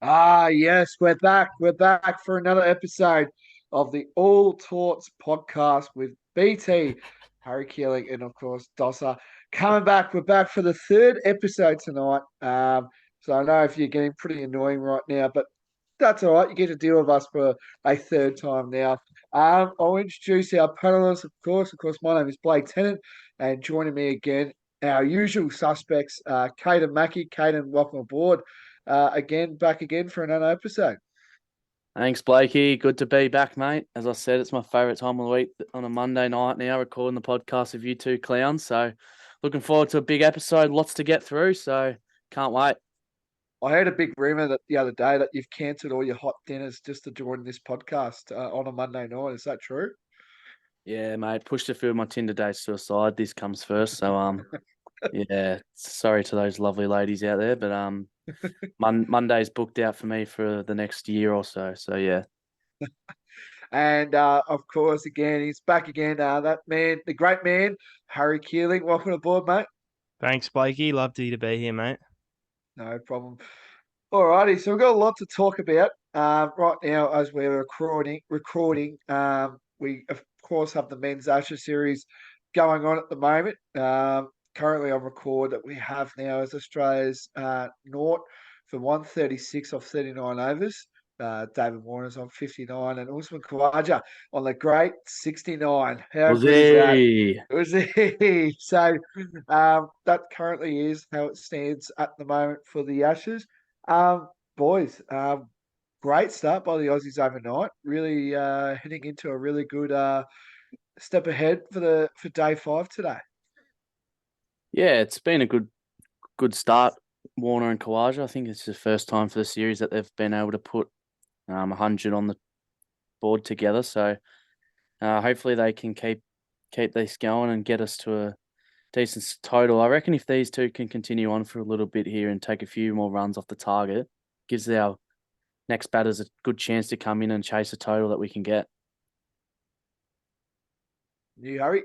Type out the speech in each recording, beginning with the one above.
Yes, we're back. We're back for another episode of the All Torts podcast with BT, Harry Keeling, and of course Dossa. Coming back, we're back for the third episode tonight. So I know if you're getting pretty annoying right now, but that's all right. You get to deal with us for a third time now. I'll introduce our panelists, of course. Of course, my name is Blake Tennant, and joining me again, our usual suspects, Caden Mackey. Caden, welcome aboard back again for another episode. Thanks, Blakey. Good to be back, mate. As I said, it's my favourite time of the week on a Monday night now, recording the podcast with you two clowns. So looking forward to a big episode, lots to get through. So can't wait. I heard a big rumor that the other day that you've cancelled all your hot dinners just to join this podcast on a Monday night. Is that true? Yeah, mate. Pushed a few of my Tinder dates to the side. This comes first. So yeah. Sorry to those lovely ladies out there, but Monday's booked out for me for the next year or so. So yeah. And of course, again, he's back again. That man, the great man, Harry Keeling. Welcome aboard, mate. Thanks, Blakey. Love to be here, mate. No problem. All righty, so we've got a lot to talk about right now as we're recording. We of course have the men's Ashes series going on at the moment. Currently on record that we have now is Australia's naught for 136 off 39 overs. David Warner's on 59 and Usman Khawaja on the great 69. How Was good is that? he? It was so that currently is how it stands at the moment for the Ashes. Boys, great start by the Aussies overnight. Really heading into a really good step ahead for day five today. Yeah, it's been a good start. Warner and Kawaja. I think it's the first time for the series that they've been able to put 100 on the board together. So hopefully they can keep this going and get us to a decent total. I reckon if these two can continue on for a little bit here and take a few more runs off the target, gives our next batters a good chance to come in and chase a total that we can get. You, Harry?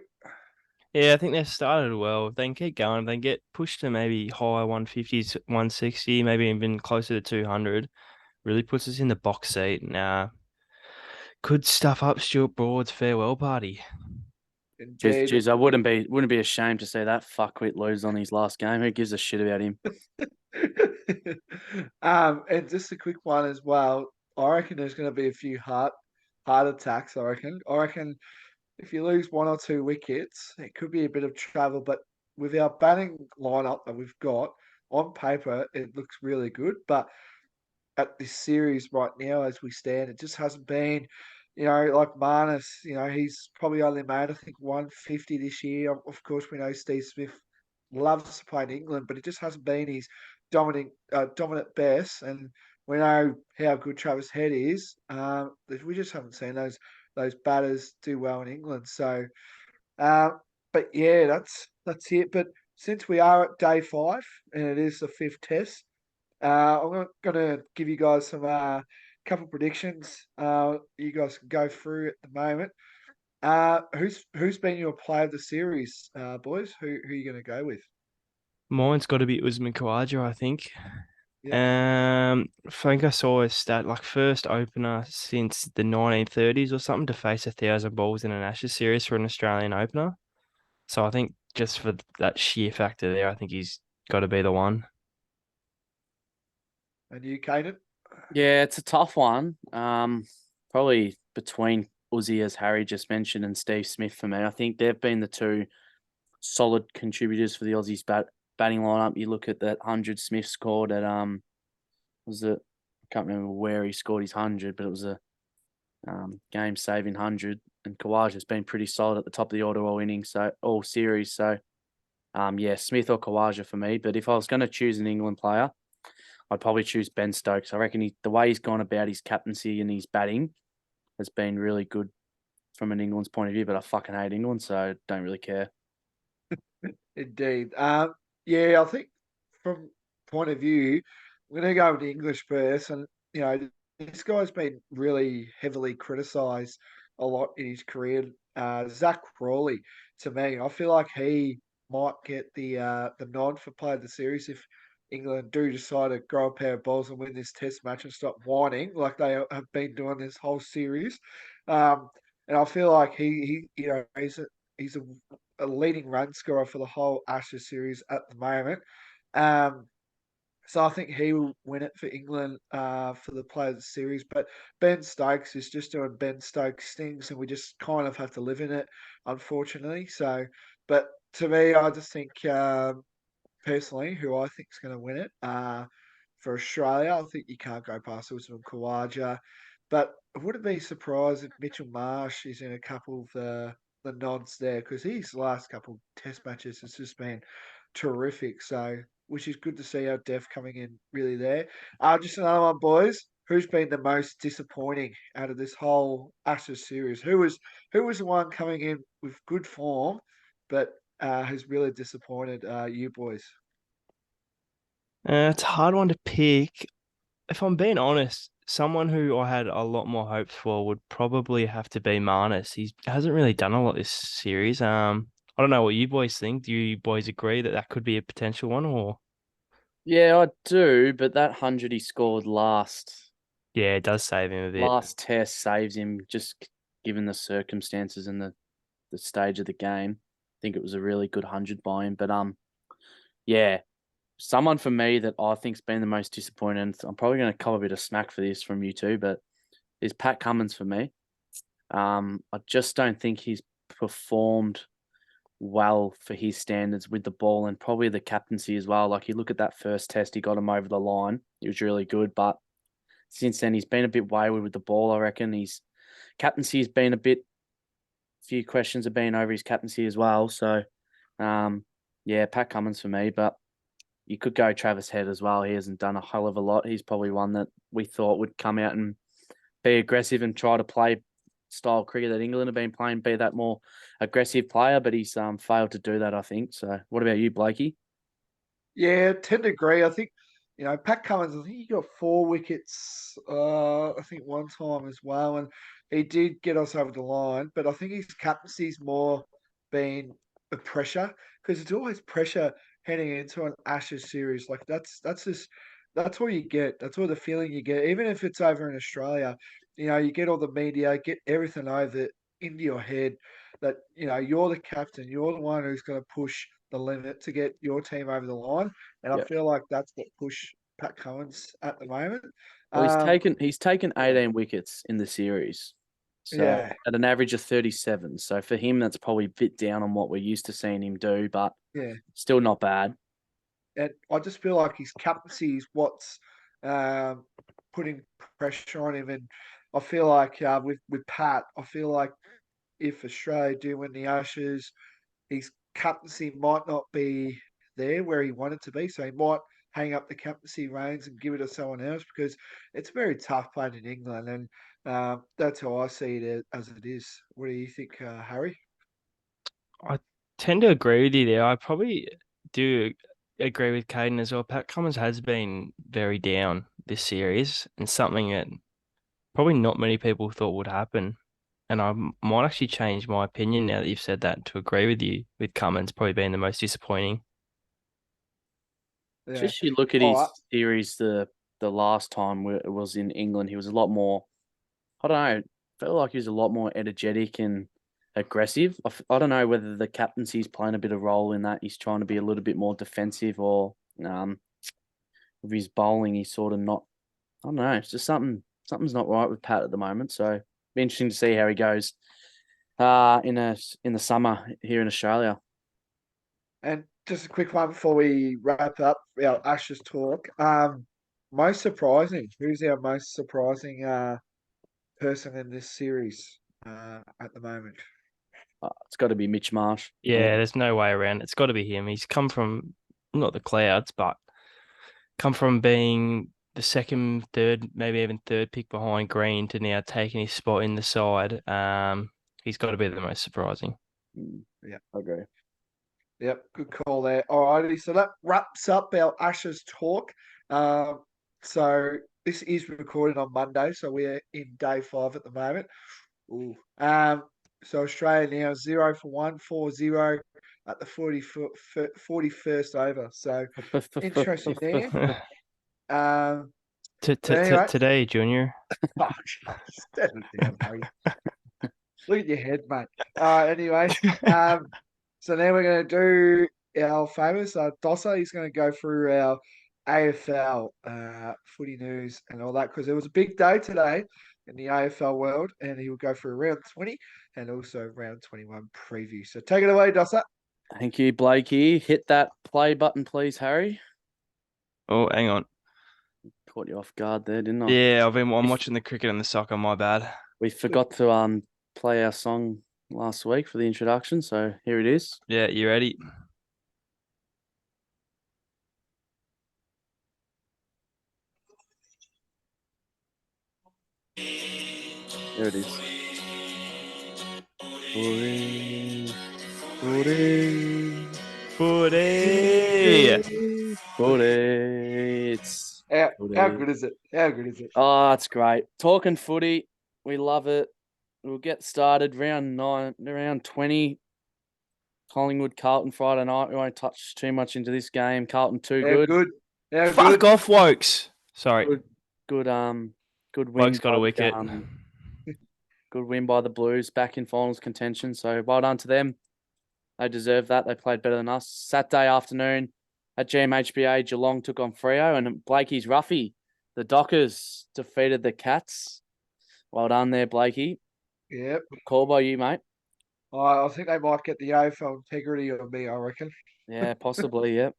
Yeah, I think they've started well. If they can keep going, if they can get pushed to maybe high 150s, 160, maybe even closer to 200, really puts us in the box seat. Now, could stuff up Stuart Broad's farewell party. Indeed. Jeez, I wouldn't be ashamed to see that fuckwit lose on his last game. Who gives a shit about him? And just a quick one as well. I reckon there's going to be a few heart attacks. I reckon if you lose one or two wickets, it could be a bit of trouble. But with our batting lineup that we've got on paper, it looks really good. But at this series right now, as we stand, it just hasn't been. Like Marnus, he's probably only made, I think, 150 this year. Of course, we know Steve Smith loves to play in England, but it just hasn't been his dominant best. And we know how good Travis Head is. We just haven't seen those batters do well in England. So, uh, but yeah, that's it. But since we are at day five and it is the fifth test, I'm going to give you guys some couple predictions. You guys can go through at the moment. Who's been your player of the series, boys? Who are you going to go with? Mine's got to be Usman Khawaja, I think. Yeah. I think I saw a stat like first opener since the 1930s or something to face 1,000 balls in an Ashes series for an Australian opener. So I think just for that sheer factor there, I think he's got to be the one. And you, Caden? Yeah, it's a tough one. Probably between Uzi, as Harry just mentioned, and Steve Smith for me. I think they've been the two solid contributors for the Aussies batting lineup. You look at that 100 Smith scored at was it? I can't remember where he scored his 100, but it was a game saving 100. And Kawaja's been pretty solid at the top of the order all innings, so all series. So yeah, Smith or Kawaja for me. But if I was going to choose an England player, I'd probably choose Ben Stokes. I reckon the way he's gone about his captaincy and his batting has been really good from an England's point of view. But I fucking hate England, so I don't really care. Indeed. Yeah, I think from point of view, I'm going to go with the English first. And, this guy's been really heavily criticised a lot in his career. Zach Crawley, to me, I feel like he might get the nod for player of the series England do decide to grow a pair of balls and win this test match and stop whining like they have been doing this whole series. Um, and I feel like he's a leading run scorer for the whole Ashes series at the moment. Um, so I think he will win it for England for the Player of the Series. But Ben Stokes is just doing Ben Stokes things, and we just kind of have to live in it, unfortunately. So, but to me, I just think personally, who I think is going to win it for Australia, I think you can't go past Usman Khawaja. But I wouldn't be surprised if Mitchell Marsh is in a couple of the nods there because his last couple Test matches has just been terrific. So, which is good to see our depth coming in really there. Just another one, boys. Who's been the most disappointing out of this whole Ashes series? Who was the one coming in with good form, but has really disappointed you boys? It's a hard one to pick. If I'm being honest, someone who I had a lot more hopes for would probably have to be Marnus. He hasn't really done a lot this series. I don't know what you boys think. Do you boys agree that that could be a potential one, or? Yeah, I do, but that 100 he scored Yeah, it does save him a bit. last test saves him just given the circumstances and the stage of the game. I think it was a really good 100 by him. But yeah, someone for me that I think's been the most disappointing. And I'm probably going to cover a bit of smack for this from you two, but is Pat Cummins for me. I just don't think he's performed well for his standards with the ball and probably the captaincy as well. Like you look at that first test, he got him over the line. He was really good, but since then he's been a bit wayward with the ball. I reckon his captaincy has been a bit. Few questions have been over his captaincy as well. So, yeah, Pat Cummins for me, but you could go Travis Head as well. He hasn't done a hell of a lot. He's probably one that we thought would come out and be aggressive and try to play style cricket that England have been playing, be that more aggressive player, but he's failed to do that, I think. So what about you, Blakey? Yeah, tend to agree. I think, Pat Cummins, I think he got 4 wickets, I think one time as well, and he did get us over the line. But I think his captaincy's more been the pressure because it's always pressure heading into an Ashes series. Like that's what you get. That's what the feeling you get. Even if it's over in Australia, you get all the media, get everything over into your head that you're the captain, you're the one who's going to push the limit to get your team over the line. And I Yeah. feel like that's what pushed Pat Cummins at the moment. Well, he's Um, taken yeah, 18 wickets in the series. So yeah, at an average of 37. So for him, that's probably a bit down on what we're used to seeing him do, but yeah. still not bad. And I just feel like his captaincy is what's um, putting pressure on him. And I feel like with Pat, I feel like if Australia do win the Ashes, his captaincy might not be there where he wanted to be. So he might hang up the captaincy reins and give it to someone else because it's very tough playing in England. And that's how I see it as it is. What do you think, Harry? I tend to agree with you there. I probably do agree with Caden as well. Pat Cummins has been very down this series, and something that probably not many people thought would happen. And might actually change my opinion now that you've said that to agree with you with Cummins probably being the most disappointing. Yeah. Just you look at All his right. series the last time it was in England, he was a lot more, I don't know, felt like he was a lot more energetic and aggressive. I don't know whether the captaincy's playing a bit of role in that. He's trying to be a little bit more defensive or with his bowling, he's sort of not, I don't know, it's just something's not right with Pat at the moment. So be interesting to see how he goes in the summer here in Australia. And just a quick one before we wrap up our Ashes talk. Most surprising. Who's our most surprising person in this series at the moment? It's got to be Mitch Marsh. Yeah, there's no way around it. It's got to be him. He's come from not the clouds, but come from being the second, third, maybe even third pick behind Green to now taking his spot in the side. He's got to be the most surprising. Yeah. I agree. Yep, good call there. Alrighty, so that wraps up our Ashes talk. Um, so this is recorded on Monday, so we're in day 5 at the moment. Ooh. So Australia now 0 for 1, 4-0. at the 41st over. So interesting there. Um, but anyway, Today, Junior. oh, settle down, Harry. Look at your head, mate. Anyway, so now we're going to do our famous Dossa. He's going to go through our AFL footy news and all that because it was a big day today in the AFL world, and he will go through round 20 and also round 21 preview. So take it away, Dossa. Thank you, Blakey. Hit that play button, please, Harry. Oh, hang on. Caught you off guard there, didn't I? Yeah, I'm watching the cricket and the soccer. My bad. We forgot to play our song last week for the introduction, so here it is. Yeah, you ready? There it is. Footy. It's How footy. good is it? How good is it? Oh, it's great. Talking footy, we love it. We'll get started round 20. Collingwood, Carlton Friday night. We won't touch too much into this game. Carlton too How good. good? How Fuck good? off, Wokes. Sorry. Good win. Wokes got a wicket. Good win by the Blues, back in finals contention. So well done to them. They deserve that. They played better than us. Saturday afternoon at GMHBA, Geelong took on Freo, and Blakey's Ruffy. The Dockers defeated the Cats. Well done there, Blakey. Yep. Good call by you, mate. I think they might get the AFL integrity on me, I reckon. Yeah, possibly, yep.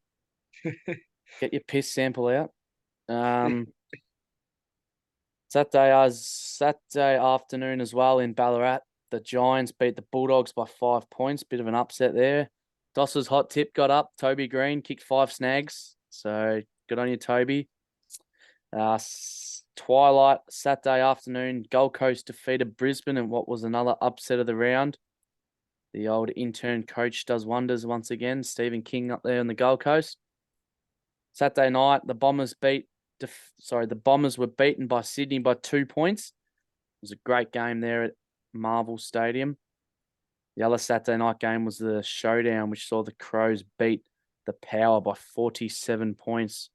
Get your piss sample out. Saturday afternoon as well in Ballarat. The Giants beat the Bulldogs by 5 points. Bit of an upset there. Dossa's hot tip got up. Toby Green kicked 5 snags. So good on you, Toby. Twilight Saturday afternoon. Gold Coast defeated Brisbane in what was another upset of the round. The old intern coach does wonders once again. Stephen King up there on the Gold Coast. Saturday night, the Bombers were beaten by Sydney by 2 points. It was a great game there at Marvel Stadium. The other Saturday night game was the showdown, which saw the Crows beat the Power by 47 points.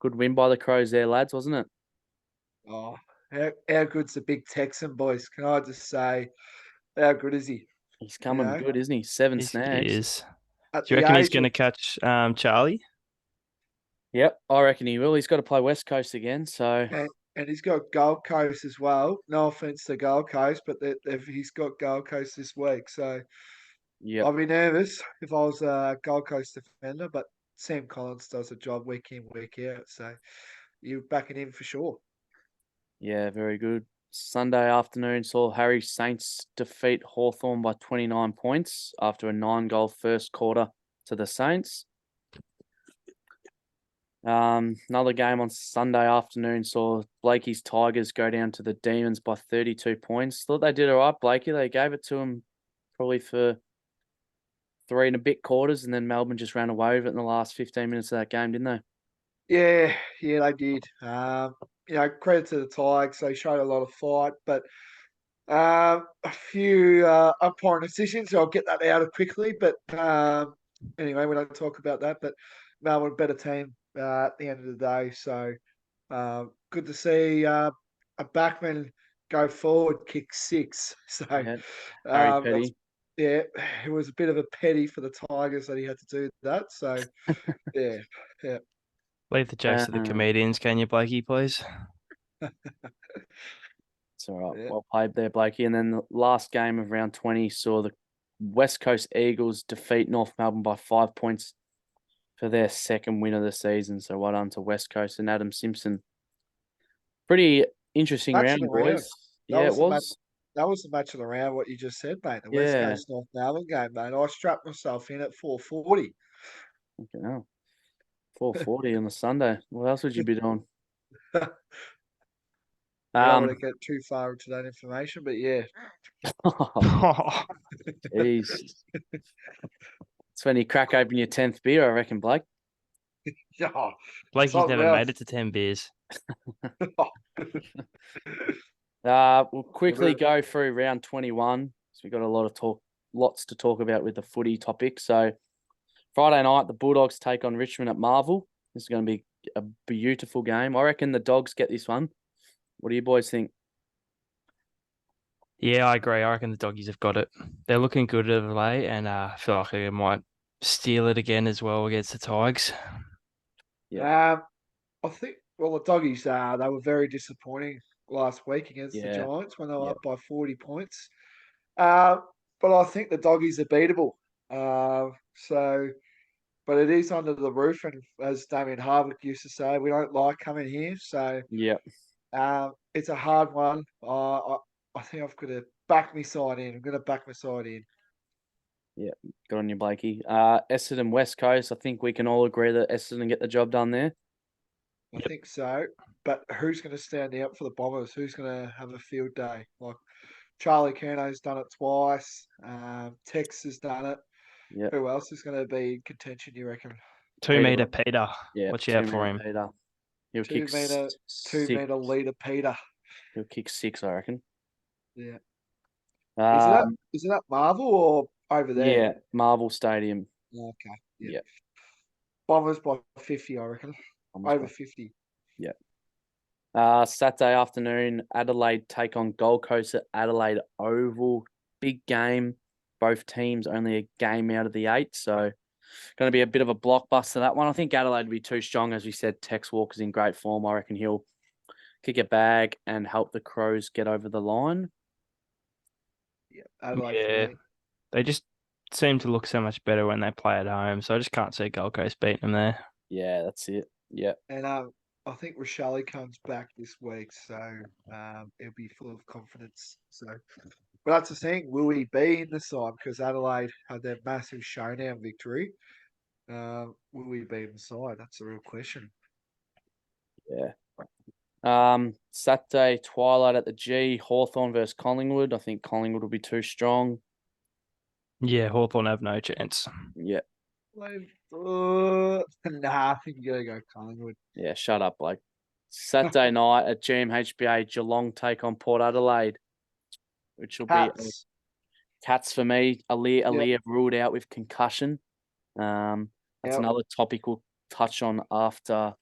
Good win by the Crows there, lads, wasn't it? Oh, how good's the big Texan, boys? Can I just say, how good is he? He's coming good, isn't he? 7 snags. He is. At Do you the reckon he's age going to of- catch Charlie? Yep, I reckon he will. He's got to play West Coast again, so and he's got Gold Coast as well. No offense to Gold Coast, but he's got Gold Coast this week. So yep. I'd be nervous if I was a Gold Coast defender, but Sam Collins does a job week in, week out. So you're backing him for sure. Yeah, very good. Sunday afternoon saw Harri Saints defeat Hawthorn by 29 points after a 9-goal first quarter to the Saints. Another game on Sunday afternoon saw Blakey's Tigers go down to the Demons by 32 points. Thought they did all right, Blakey. They gave it to them probably for 3 and a bit quarters, and then Melbourne just ran away with it in the last 15 minutes of that game, didn't they? Yeah, they did. Credit to the Tigers. They showed a lot of fight, but a few umpiring decisions. I'll get that out of quickly. But anyway, we don't talk about that. But Melbourne, better team at the end of the day. So good to see a backman go forward, kick 6. So Yeah. Harry Petty. it was a bit of a petty for the Tigers that he had to do that. So yeah. Leave the jokes to the comedians, can you, Blakey, please? It's all right. Yeah. Well played there, Blakey. And then the last game of round 20 saw the West Coast Eagles defeat North Melbourne by 5 points for their second win of the season. So well done to West Coast and Adam Simpson. Pretty interesting round, boys. Yeah, it was. That was the match of the round, what you just said, mate. The West Coast North Melbourne game, mate. I strapped myself in at 4:40. Okay, now 4:40 on a Sunday. What else would you be doing? I don't want to get too far into that information, but yeah. Jeez. It's when you crack open your 10th beer, I reckon, Blake. Yeah. Blakey's never made it to 10 beers. We'll quickly go through round 21. So we've got lots to talk about with the footy topic. So Friday night, the Bulldogs take on Richmond at Marvel. This is going to be a beautiful game. I reckon the Dogs get this one. What do you boys think? Yeah, I agree. I reckon the doggies have got it. They're looking good of late, and I feel like they might steal it again as well against the Tigers. I think, well, the doggies, they were very disappointing last week against the Yeah. Giants when they were Yep. up by 40 points. But I think the doggies are beatable. But it is under the roof, and as Damien Harvick used to say, we don't like coming here. So Yep. it's a hard one. I think I've got to back my side in. I'm going to back my side in. Yep. Good on you, Blakey. Essendon West Coast. I think we can all agree that Essendon get the job done there. I think so. But who's going to stand out for the Bombers? Who's going to have a field day? Like Charlie Curno's done it twice. Tex has done it. Yep. Who else is going to be in contention, you reckon? 2 meter Peter. Yeah. Watch out for him. Peter. He'll 2 kick meter, 2 six. meter leader Peter. He'll kick 6, I reckon. Yeah. Um, Is it at Marvel or over there? yeah, Marvel Stadium. Okay. Yeah. Yep. Bombers by 50, I reckon. Over 50. Yeah. Saturday afternoon, Adelaide take on Gold Coast at Adelaide Oval. Big game. Both teams only a game out of the 8, so going to be a bit of a blockbuster, that one. I think Adelaide will be too strong. As we said, Tex Walker's in great form. I reckon he'll kick a bag and help the Crows get over the line. Yeah, Adelaide Yeah. for me. They just seem to look so much better when they play at home, so I just can't see Gold Coast beating them there. Yeah, that's it. Yeah. And I think Rochelle comes back this week, so it'll be full of confidence. So, but that's the thing. Will he be in the side? Because Adelaide had their massive showdown victory. Will he be in the side? That's the real question. Yeah. Saturday, twilight at the G, Hawthorn versus Collingwood. I think Collingwood will be too strong. Yeah, Hawthorn have no chance. Yeah. Nah, I think you gotta go Collingwood. Yeah, shut up, Blake. Saturday night at GMHBA, Geelong take on Port Adelaide, which will be Cats for me. Aaliyah ruled out with concussion. That's another topic we'll touch on after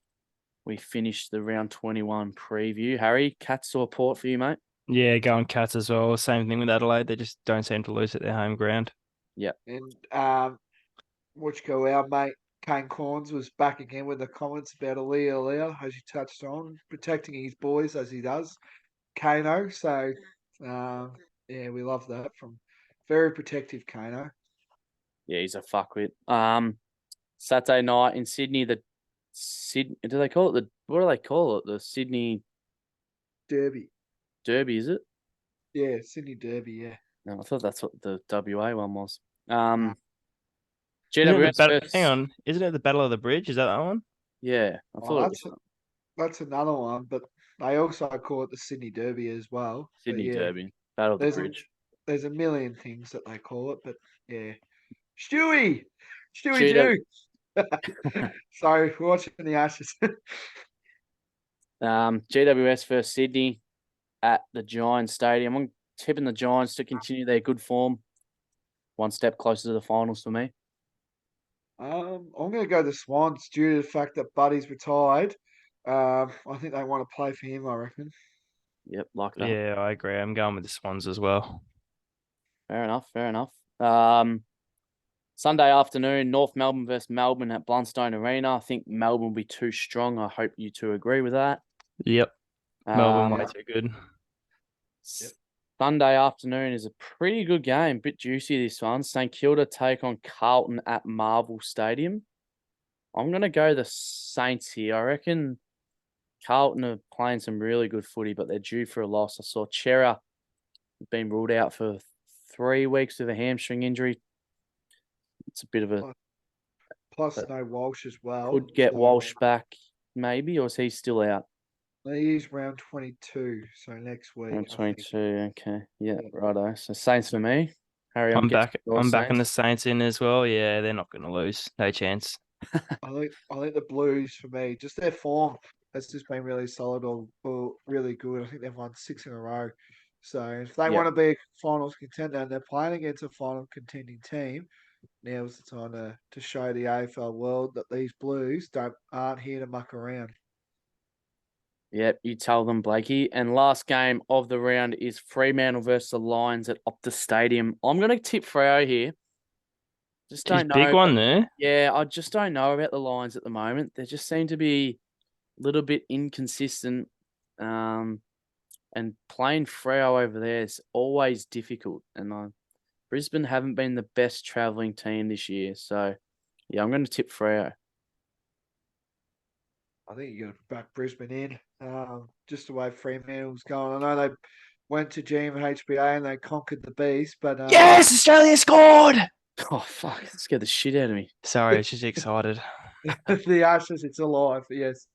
we finish the round 21 preview. Harry, Cats or Port for you, mate? Yeah, going Cats as well. Same thing with Adelaide. They just don't seem to lose at their home ground. Yeah. And watch go our mate Kane Corns was back again with the comments about Aaliyah, as you touched on, protecting his boys as he does. Kano. So yeah, we love that from very protective Kano. Yeah, he's a fuckwit. Saturday night in Sydney, do they call it what do they call it? The Sydney Derby, is it? Yeah, Sydney Derby, yeah. No, I thought that's what the WA one was. Isn't GWS hang on, isn't it the Battle of the Bridge? Is that one? Yeah, I thought it was that's another one, but they also call it the Sydney Derby as well. Sydney Derby, Battle of the Bridge. There's a million things that they call it, but yeah. Stewie GW Jew. Sorry, we're watching the Ashes. GWS versus Sydney at the Giants Stadium. I'm tipping the Giants to continue their good form. One step closer to the finals for me. I'm going to go the Swans due to the fact that Buddy's retired. I think they want to play for him, I reckon. Yep, like that. Yeah, I agree. I'm going with the Swans as well. Fair enough. Sunday afternoon, North Melbourne versus Melbourne at Blundstone Arena. I think Melbourne will be too strong. I hope you two agree with that. Yep. Melbourne way too good. Yep. Sunday afternoon is a pretty good game. Bit juicy, this one. St Kilda take on Carlton at Marvel Stadium. I'm going to go the Saints here. I reckon Carlton are playing some really good footy, but they're due for a loss. I saw Chera been ruled out for 3 weeks with a hamstring injury. It's a bit of a... Plus no Walsh as well. Could get Walsh back, maybe, or is he still out? He's round 22, so next week. Round 22, okay. Yeah, righto. So Saints for me. Harry, I'm backing the Saints in as well. Yeah, they're not going to lose. No chance. I think the Blues for me, just their form has just been really solid or really good. I think they've won 6 in a row. So if they want to be a finals contender and they're playing against a final contending team, now's the time to show the AFL world that these Blues aren't here to muck around. Yep, you tell them, Blakey. And last game of the round is Fremantle versus the Lions at Optus Stadium. I'm going to tip Freo here. Just Geez, don't big know. one there. Yeah, I just don't know about the Lions at the moment. They just seem to be a little bit inconsistent. And playing Freo over there is always difficult. And Brisbane haven't been the best travelling team this year. So, yeah, I'm going to tip Freo. I think you're going to back Brisbane in, just the way Fremantle's going. I know they went to GMHBA and they conquered the beast, but Yes, Australia scored. Oh, fuck. That scared the shit out of me. Sorry, she's excited. the Ashes, it's alive. Yes.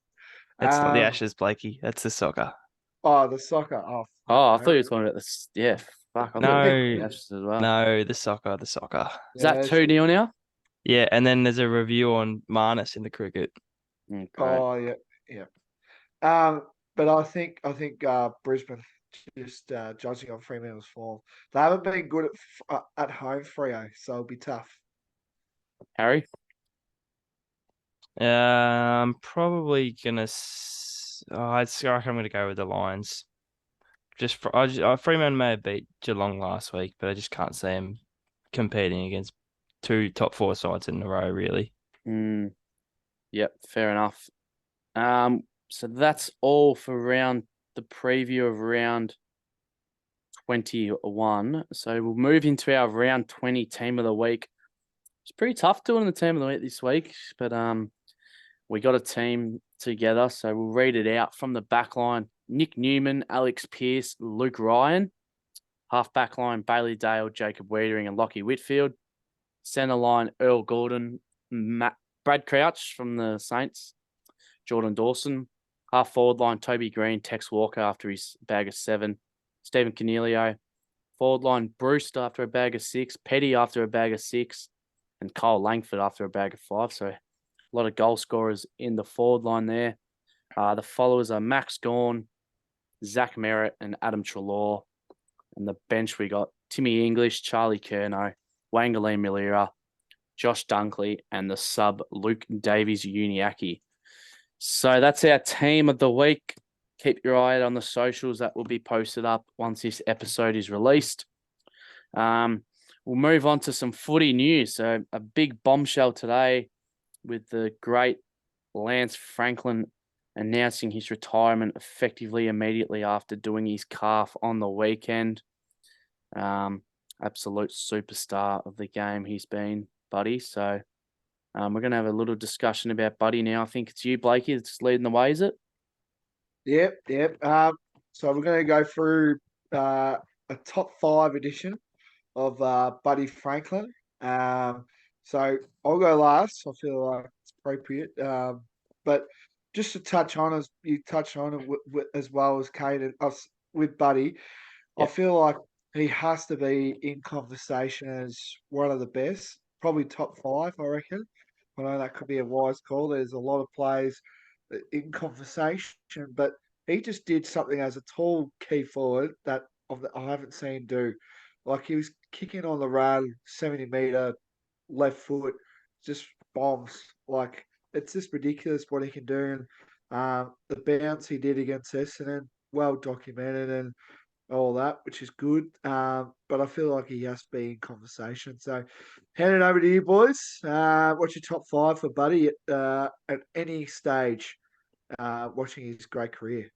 It's not the Um, Ashes, Blakey. That's the soccer. Oh, the soccer. Oh, Oh, I fuck, thought you were talking about this. Yeah, fuck. I thought No, you were as well. no, the soccer, the soccer. Is that yeah, 2-0 now? Yeah, and then there's a review on Marnus in the cricket. Great. Oh, yeah, yeah. But I think Brisbane, just judging on Fremantle's form, they haven't been good at home, Freo, so it'll be tough. Harry? I'm probably gonna. I reckon I'm gonna go with the Lions. Freeman may have beat Geelong last week, but I just can't see him competing against two top four sides in a row, really. Yep, fair enough. So that's all for the preview of round 21. So we'll move into our round 20 team of the week. It's pretty tough doing the team of the week this week, but we got a team together, so we'll read it out from the back line. Nick Newman, Alex Pearce, Luke Ryan. Half back line, Bailey Dale, Jacob Wiedering, and Lockie Whitfield. Centre line, Earl Gordon, Brad Crouch from the Saints, Jordan Dawson. Half forward line, Toby Green, Tex Walker after his bag of 7. Stephen Cornelio. Forward line, Bruce after a bag of 6. Petty after a bag of 6. And Kyle Langford after a bag of 5. So a lot of goal scorers in the forward line there. The followers are Max Gawn, Zach Merritt, and Adam Trelaw. And the bench, we got Timmy English, Charlie Curnow, Wangaleen Milera, Josh Dunkley, and the sub Luke Davies Uniacke. So that's our team of the week. Keep your eye out on the socials that will be posted up once this episode is released. We'll move on to some footy news. So a big bombshell today with the great Lance Franklin announcing his retirement effectively immediately after doing his calf on the weekend. Absolute superstar of the game he's been, Buddy. So we're going to have a little discussion about Buddy now. I think it's you, Blakey, that's leading the way, is it? Yep. So we're going to go through a top 5 edition of Buddy Franklin. So I'll go last. I feel like it's appropriate. But just to touch on, as you touched on it as well as Kate and us with Buddy, I Yep. feel like he has to be in conversation as one of the best, probably top 5, I reckon. I know that could be a wise call. There's a lot of players in conversation, but he just did something as a tall key forward that I haven't seen do. Like he was kicking on the run, 70-meter left foot, just bombs. Like it's just ridiculous what he can do. And the bounce he did against Essendon, well documented and all that, which is good. But I feel like he has to be in conversation. So hand it over to you, boys. What's your top 5 for Buddy at any stage watching his great career?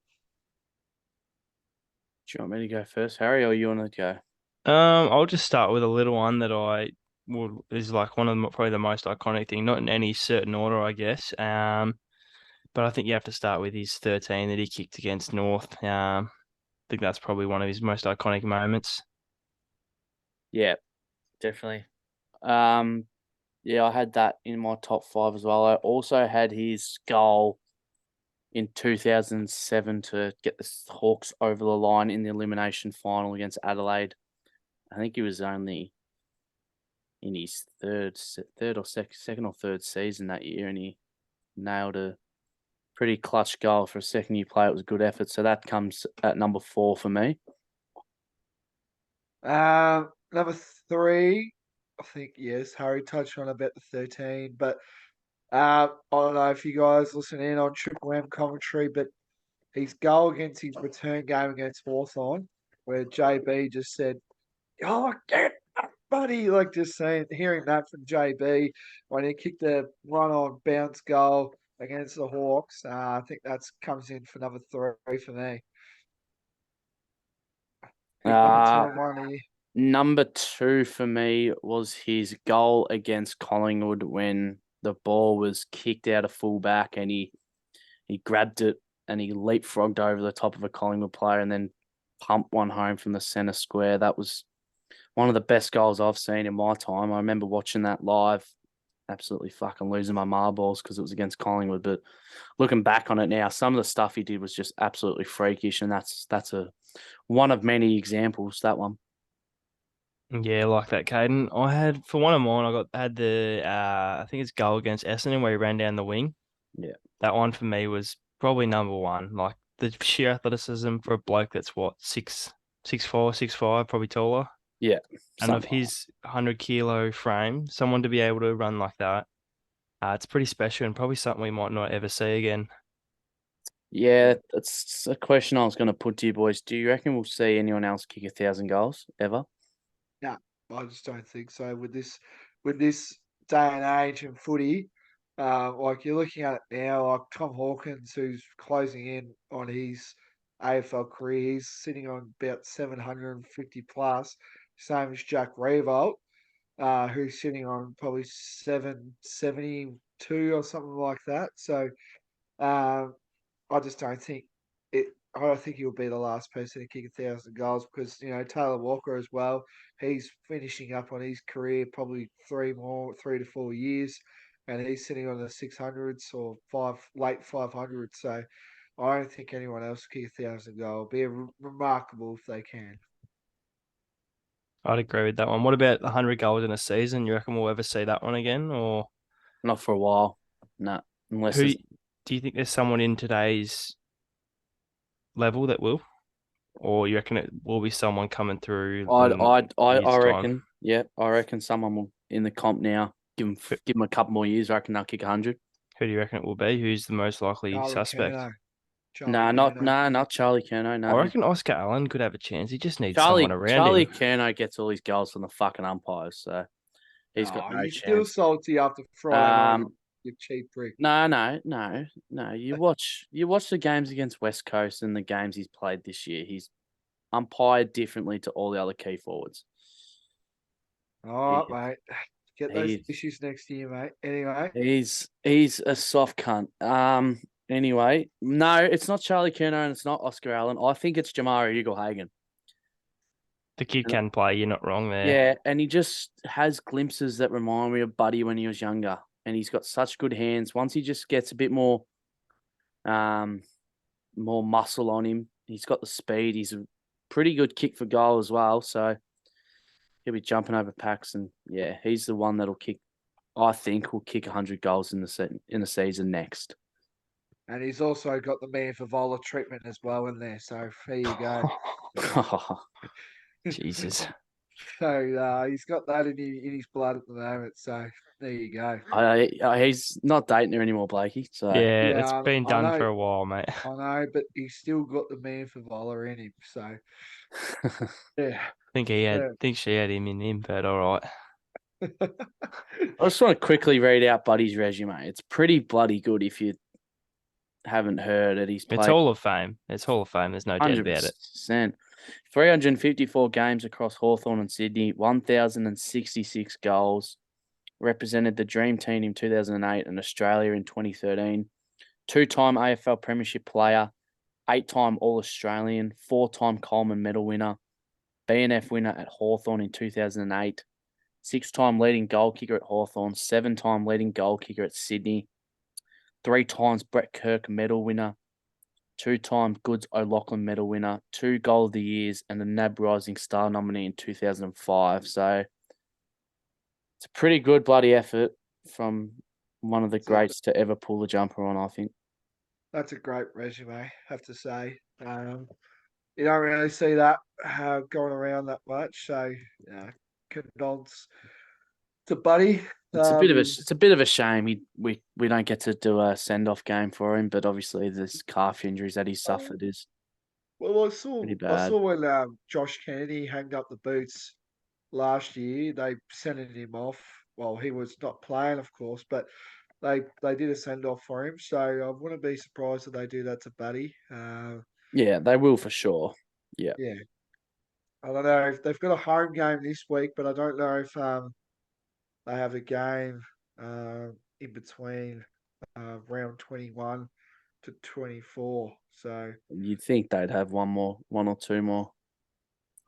Do you want me to go first, Harry, or you want to go? I'll just start with a little one that is like one of the probably the most iconic thing, not in any certain order, I guess. But I think you have to start with his 13 that he kicked against North. I think that's probably one of his most iconic moments. Yeah, definitely. Yeah, I had that in my top 5 as well. I also had his goal in 2007 to get the Hawks over the line in the elimination final against Adelaide. I think he was only in his second or third season that year, and he nailed a pretty clutch goal for a second-year player. It was a good effort. So that comes at number 4 for me. Number 3, I think yes, Harry touched on about the 13, but I don't know if you guys listen in on Triple M commentary, but his goal against his return game against Hawthorn, where JB just said, "Oh, get up, buddy!" Like just hearing that from JB when he kicked the run-on bounce goal against the Hawks. I think that's comes in for number 3 for me. I think number 2 Uh, and 1 are you? Number 2 for me was his goal against Collingwood when the ball was kicked out of fullback and he grabbed it and he leapfrogged over the top of a Collingwood player and then pumped one home from the centre square. That was one of the best goals I've seen in my time. I remember watching that live, absolutely fucking losing my marbles because it was against Collingwood. But looking back on it now, some of the stuff he did was just absolutely freakish, and that's a one of many examples. That one. Yeah, like that, Caden. I had for one of mine, had the I think it's goal against Essendon where he ran down the wing. Yeah. That one for me was probably number one. Like the sheer athleticism for a bloke that's what 6'4", 6'5", probably taller. Yeah. And of Something. his 100-kilo frame, someone to be able to run like that, it's pretty special and probably something we might not ever see again. Yeah, that's a question I was going to put to you boys. Do you reckon we'll see anyone else kick 1,000 goals ever? No, I just don't think so. With this day and age in footy, like you're looking at it now, like Tom Hawkins, who's closing in on his AFL career, he's sitting on about 750 plus, same as Jack Revolt, who's sitting on probably 772 or something like that. So, um, I just don't think it. I don't think he'll be the last person to kick 1,000 goals because Taylor Walker as well. He's finishing up on his career probably 3 to 4 years, and he's sitting on the 600s or late 500s. So I don't think anyone else will kick 1,000 goal. Be remarkable if they can. I'd agree with that one. What about 100 goals in a season? You reckon we'll ever see that one again? Or Not for a while. No, unless who there's. do you think there's someone in today's level that will? Or you reckon it will be someone coming through in I years' time? reckon. Yeah, I reckon someone will in the comp now. Give them a couple more years. I reckon they'll kick 100. Who do you reckon it will be? Who's the most likely Charlie suspect? Curnow. Charlie Nah, Curnow. not Charlie Curnow. I No, reckon Oscar Allen could have a chance. He just needs someone around Charlie him. Curnow gets all his goals from the fucking umpires, so he's got Oh, no you're still chance. salty after Friday night, Um, you cheap prick. no. You watch the games against West Coast and the games he's played this year. He's umpired differently to all the other key forwards. All He, right, mate. Get those he issues next year, mate. Anyway, he's a soft cunt. Anyway, no, it's not Charlie Curnow and it's not Oscar Allen. I think it's Jamari Ugle-Hagan. The kid can play. You're not wrong there. Yeah, and he just has glimpses that remind me of Buddy when he was younger. And he's got such good hands. Once he just gets a bit more muscle on him, he's got the speed. He's a pretty good kick for goal as well. So he'll be jumping over packs, and yeah, he's the one that'll kick. I think will kick 100 goals in the season next. and he's also got the man for Vola treatment as well in there. So there you go. Jesus. So he's got that in his blood at the moment. So there you go. He's not dating her anymore, Blakey. So Yeah, it's Yeah, been I done know, for a while, mate. I know, but he's still got the man for Vola in him. So yeah, Think she had him in him, but all right. I just want to quickly read out Buddy's resume. It's pretty bloody good if you haven't heard it. He's It's played Hall of Fame. It's Hall of Fame. There's no doubt about it. 100%. 354 games across Hawthorn and Sydney, 1,066 goals. Represented the Dream Team in 2008 and Australia in 2013. Two-time AFL Premiership player, 8-time All-Australian, 4-time Coleman Medal winner, BNF winner at Hawthorn in 2008, 6-time leading goal kicker at Hawthorn, 7-time leading goal kicker at Sydney, 3 times Brett Kirk Medal winner, 2-time Goods O'Loughlin Medal winner, 2 Goal of the Years, and the NAB Rising Star nominee in 2005. So it's a pretty good bloody effort from one of the greats to ever pull the jumper on, I think. that's a great resume, have to say. You don't really see that going around that much. So, condolence to Buddy. It's a bit of a shame we don't get to do a send off game for him, but obviously this calf injuries that he suffered is Well, pretty I bad. saw when Josh Kennedy hanged up the boots last year, they sent him off. Well, he was not playing, of course, but they did a send off for him. So I wouldn't be surprised if they do that to Buddy. Yeah, they will for sure. Yeah. Yeah, I don't know if they've got a home game this week, but I don't know if they have a game in between round 21 to 24. So You'd think they'd have one or two more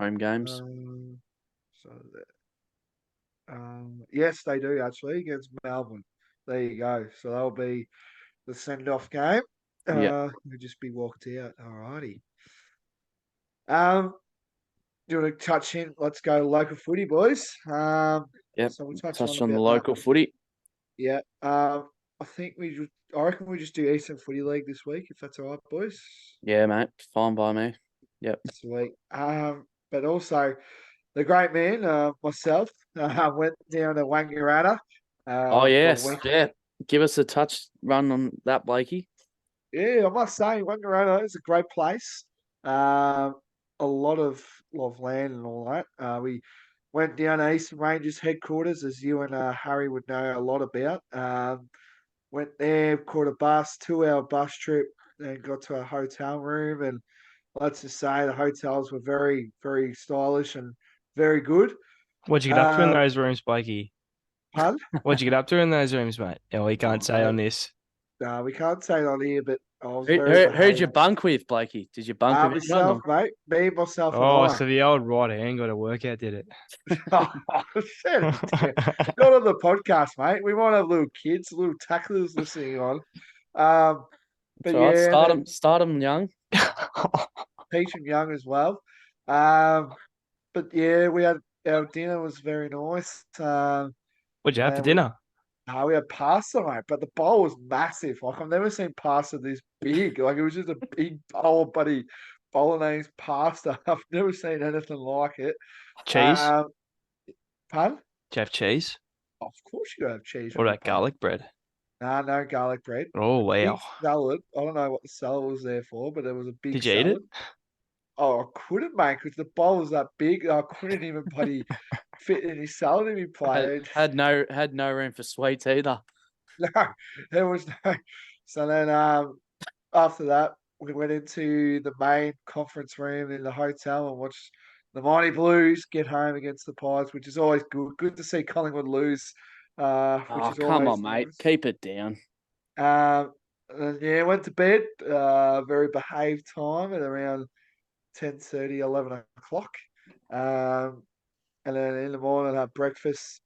home games. so yes, they do actually against Melbourne. There you go. So that'll be the send off game. Yeah. We'll just be walked out. Alrighty. Um, do you want to touch in? Let's go local footy, boys. Yep. So we'll touch on Touched on the about that. local footy. Yeah. I think I reckon we just do Eastern Footy League this week, if that's all right, boys. Yeah, mate. Fine by me. Yep. Sweet. But also the great man, myself, went down to Wangaratta. Oh For a yes. week. Yeah. Give us a touch run on that, Blakey. Yeah, I must say, Wangaratta is a great place. A lot of land and all that. We went down to Eastern Rangers headquarters, as you and Harry would know a lot about. Went there, caught a bus, 2 hour bus trip, and got to a hotel room. And let's just say the hotels were very, very stylish and very good. What'd you get up to in Uh, those rooms, Blakey? pardon? What'd you get up to in those rooms, mate? Oh, we can't say on this. No, we can't say it on here, but I was very Who'd you behaved. bunk with, Blakey? Did you bunk with anyone? Myself, mate. Me, myself, and Oh, I. so the old right hand got a workout, did it? Oh, shut it down. Not on the podcast, mate. We might have little kids, little tacklers listening on. That's But all right. yeah, and then Start 'em young. Peach and Young as well. But yeah, we had our dinner was very nice. What'd you And have for then dinner? we had pasta, mate, but the bowl was massive. Like I've never seen pasta this big. Like it was just a big bowl of buddy bolognese pasta. I've never seen anything like it. Cheese? Um, pardon? Did you have cheese? Of course you gotta have cheese What with your about pasta. garlic bread? Nah, no garlic bread. Oh, Big wow. salad. I don't know what the salad was there for, but it was a big Did you eat it? salad. Oh, I couldn't, mate, because the bowl was that big. I couldn't even bloody fit any salad in my plate. Had no room for sweets either. No, there was no. So then, after that, we went into the main conference room in the hotel and watched the Mighty Blues get home against the Pies, which is always good. Good to see Collingwood lose, which Oh, is come always on, mate. nice. Keep it down. And yeah, went to bed. Very behaved time at around 10:30, 11 o'clock. Um, and then in the morning, had breakfast.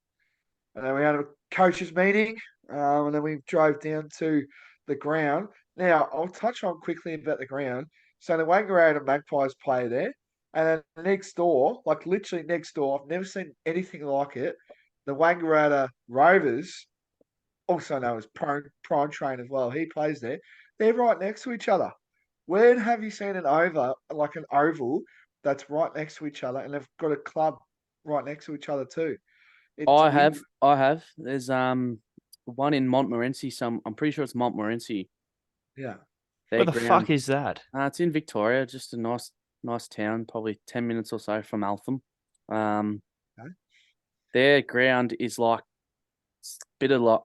And then we had a coaches meeting. And then we drove down to the ground. Now, I'll touch on quickly about the ground. So the Wangaratta Magpies play there. And then next door, like literally next door, I've never seen anything like it. The Wangaratta Rovers, also known as Prime Train as well, he plays there. They're right next to each other. Where have you seen like an oval, that's right next to each other, and they've got a club right next to each other too? It's weird. I have. There's one in Montmorency. I'm pretty sure it's Montmorency. Yeah. Where Their the ground. fuck is that? It's in Victoria, just a nice town, probably 10 minutes or so from Eltham. Okay. Their ground is like a bit of like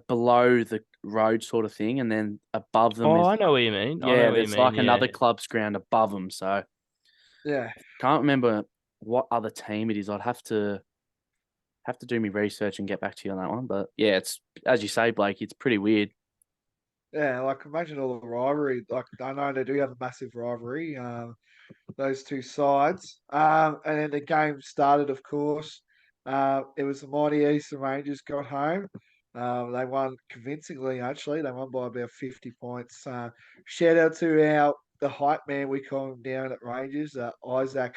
below the road sort of thing, and then above them Oh, is I know what you mean. I know yeah, what you there's mean. like Yeah. another club's ground above them. So Yeah. can't remember what other team it is. I'd have to do my research and get back to you on that one. But yeah, it's as you say, Blake. It's pretty weird. Yeah, like imagine all the rivalry. Like I know they do have a massive rivalry, those two sides. And then the game started, of course. It was the mighty Eastern Rangers got home. They won convincingly, actually. They won by about 50 points. Shout out to the hype man, we call him down at Rangers, Isaac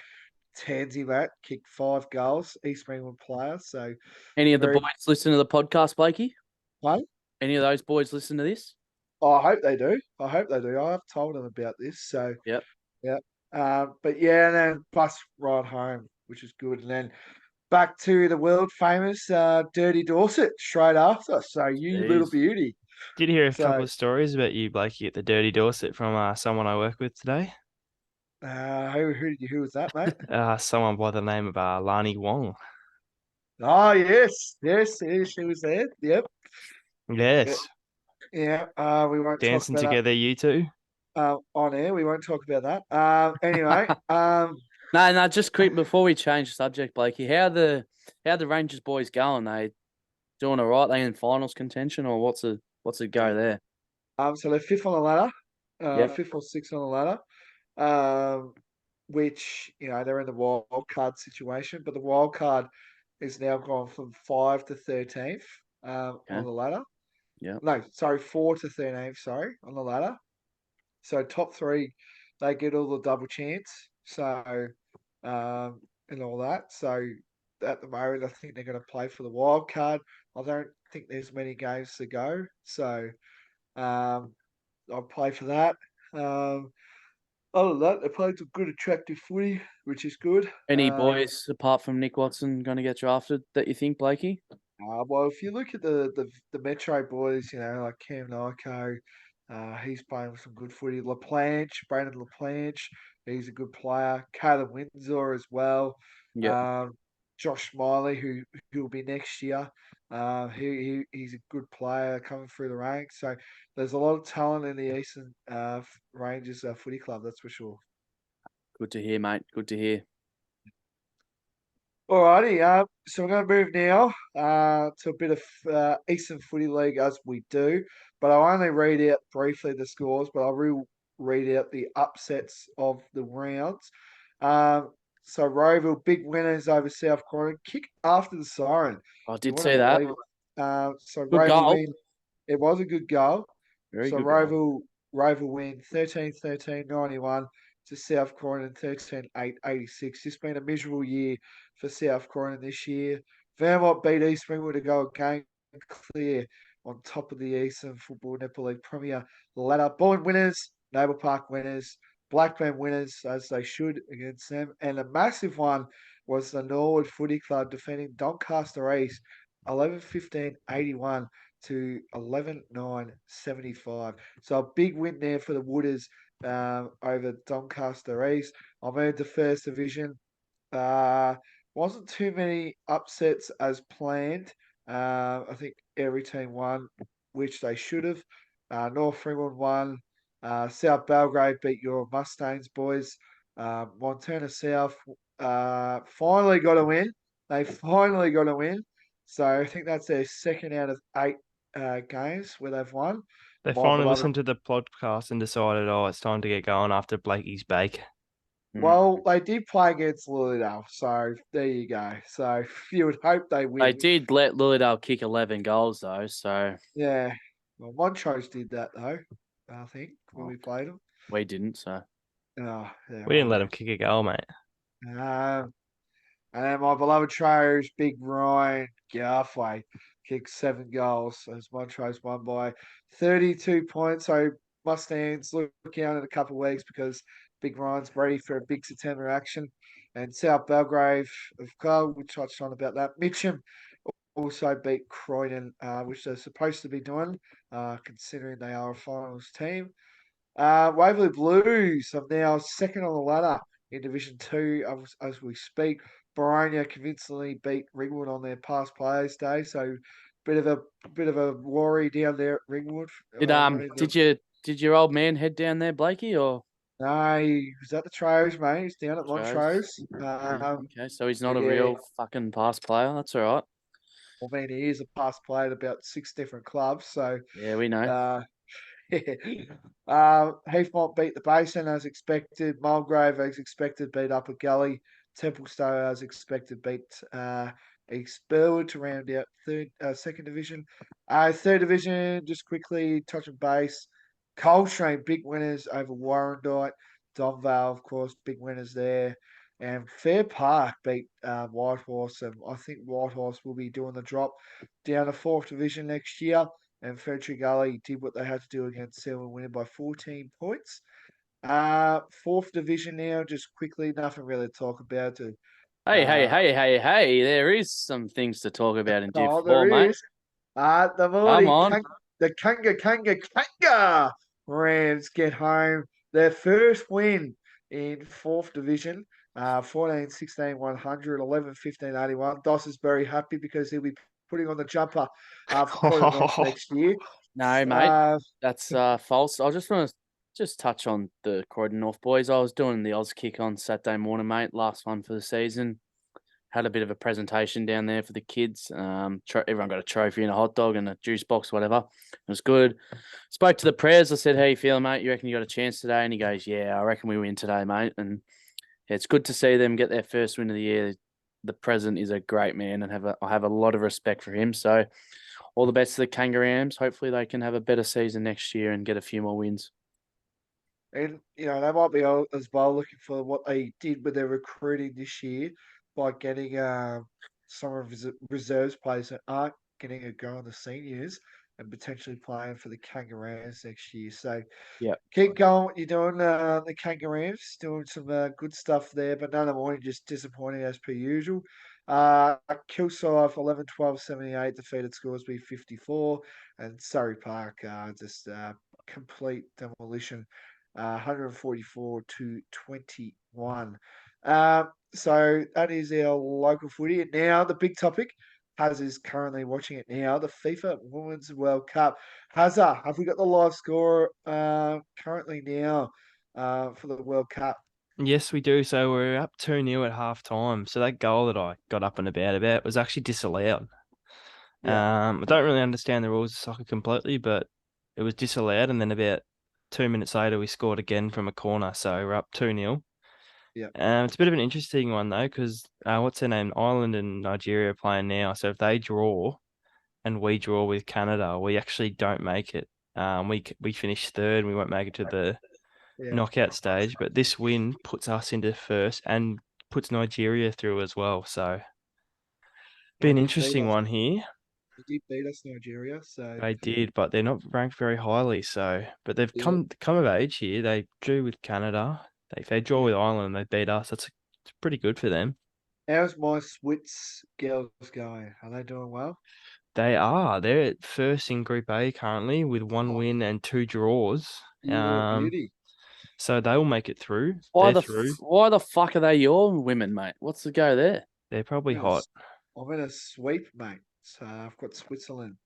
Tansy, that kicked 5 goals, East England player. So Any of the very boys listen to the podcast, Blakey? fun. Any of those boys listen to this? I hope they do. I hope they do. I've told them about this. So Yep. yeah. But yeah, and then bus ride home, which is good. And then back to the world famous Dirty Dorset straight after. So you little Jeez. beauty. Did hear a couple So of stories about you, Blakey, at the Dirty Dorset from someone I work with today. who was that, mate? Someone by the name of Lani Wong. Oh yes, she was there. Yep. Yeah. Yes, Yeah. We won't talk dancing about that together, you two. on air. We won't talk about that. Anyway. No, just quick before we change the subject, Blakey. How the Rangers boys going? They doing all right? They in finals contention, or what's the go there? So they're fifth on the ladder. Yep. Fifth or sixth on the ladder. Um, which they're in the wild card situation, but the wild card is now gone from 5 to 13th on Okay. the ladder. Yep. No, sorry, 4 to 13th. Sorry, on the ladder. So top three, they get all the double chance. So and all that. So at the moment, I think they're going to play for the wild card. I don't think there's many games to go, so I'll play for that. Other than that, they played some good, attractive footy, which is good. Any boys apart from Nick Watson going to get drafted that you think, Blakey? Well, if you look at the Metro boys, like Cam Nyko, he's playing with some good footy. Brandon LaPlanche, he's a good player. Caleb Windsor as well. Yep. Um, Josh Smiley, who will be next year. He's a good player coming through the ranks. So there's a lot of talent in the Eastern Rangers Footy Club, that's for sure. Good to hear, mate. Good to hear. Alrighty, so we're going to move now to a bit of Eastern Footy League as we do, but I'll only read out briefly the scores, but I'll read out the upsets of the rounds. So Roval, big winners over South Croydon, kick after the siren. I You did see wouldn't that. believe it. So Good Roval goal. win. It was a good goal. Very So good goal. Roval win 13-13-91 to South Croydon 13-8-86. It's been a miserable year for South Croydon this year. Vermont beat East Ringwood to go a game clear on top of the Eastern Football Netball League Premier ladder. Bullen winners, Noble Park winners, Blackburn winners, as they should against them. And a massive one was the Norwood Footy Club defending Doncaster East 11-15-81 to 11-9-75. So a big win there for the Wooders over Doncaster East. I moved to First Division. Wasn't too many upsets as planned. I think every team won, which they should have. North Freeland won. South Belgrade beat your Mustangs boys. Montana South finally got a win. They finally got a win. So I think that's their second out of 8 games where they've won. They My finally beloved. listened to the podcast and decided, oh, it's time to get going after Blakey's bake. Well, they did play against Lilydale, so there you go. So you would hope they They win. did let Lilydale kick 11 goals though, so Yeah. Well, Montrose did that though. I think when we played them. we didn't. So Oh, yeah. We didn't let him kick a goal, mate. And then my beloved Tros, Big Ryan Garthway, kicked 7 goals as Montrose won by 32 points. So Mustangs look out in a couple of weeks because Big Ryan's ready for a big September action. And South Belgrave, of course, we touched on about that. Mitcham also beat Croydon, which they're supposed to be doing, considering they are a finals team. Waverley Blues are now second on the ladder in Division 2 as we speak. Boronia convincingly beat Ringwood on their past players' day, so bit of a worry down there at Ringwood. Did your old man head down there, Blakey, or No, he was at the Tros, mate. He's down at Montrose. Okay, so he's not a Yeah, real fucking pass player. That's all right. I mean, he is a past player at about 6 different clubs, so Yeah, we know. Heathmont beat the Basin as expected. Mulgrave, as expected, beat Upper Gully. Templestowe, as expected, beat Expelled to round out second division. Third division, just quickly touching base. Coldstream, big winners over Warrandyte. Donvale, of course, big winners there. And Fair Park beat Whitehorse, and I think Whitehorse will be doing the drop down to fourth division next year. And Ferntree Gully did what they had to do against Selwyn, winning by 14 points. Fourth division now, just quickly, nothing really to talk about. Hey. There is some things to talk about in Div Oh, 4, there mate. is. The Come Multi, on. the Kanga Rams get home their first win in 4th Division. 14, 16, 100, 11, 15, 81. Doss is very happy because he'll be putting on the jumper for Croydon North next year. No, mate. Uh, That's false. I just want to just touch on the Croydon North boys. I was doing the Oz kick on Saturday morning, mate. Last one for the season. Had a bit of a presentation down there for the kids. Everyone got a trophy and a hot dog and a juice box, whatever. It was good. Spoke to the prayers. I said, "How you feeling, mate? You reckon you got a chance today?" And he goes, "Yeah, I reckon we win today, mate." And yeah, it's good to see them get their first win of the year. The president is a great man, and I have a lot of respect for him. So all the best to the Kangaroos. Hopefully, they can have a better season next year and get a few more wins. And, they might be as well looking for what they did with their recruiting this year by getting some of his reserves players that aren't getting a go on the seniors and potentially playing for the Kangaroos next year. So Yeah. keep going what you're doing, the Kangaroos, doing some good stuff there, but none of them just disappointing as per usual. Kilsyth 11, 12, 78, defeated Scoresby 54, and Surrey Park just complete demolition 144 to 21. So that is our local footy. And now the big topic. Haz is currently watching it now. The FIFA Women's World Cup. Hazza, have we got the live score currently now for the World Cup? Yes, we do. So we're up 2-0 at half time. So that goal that I got up and about was actually disallowed. Yeah. I don't really understand the rules of soccer completely, but it was disallowed. And then about 2 minutes later, we scored again from a corner. So we're up 2-0. Yeah. It's a bit of an interesting one, though, because what's their name? Ireland and Nigeria are playing now. So if they draw and we draw with Canada, we actually don't make it. We finish third and we won't make it to the Yeah. knockout stage. But this win puts us into first and puts Nigeria through as well. So be They an did beat interesting us. one here. They did beat us, Nigeria. So They did, but they're not ranked very highly. So, but they've yeah. come of age here. They drew with Canada. If they draw with Ireland, they beat us. It's pretty good for them. How's my Swits girls going? Are they doing well? They are. They're at first in Group A currently with one Oh, win and 2 draws. beauty. So they will make it through. Why They're the through. why the fuck are they your women, mate? What's the go there? They're probably I'm in hot. I'm in a sweep, mate. So I've got Switzerland.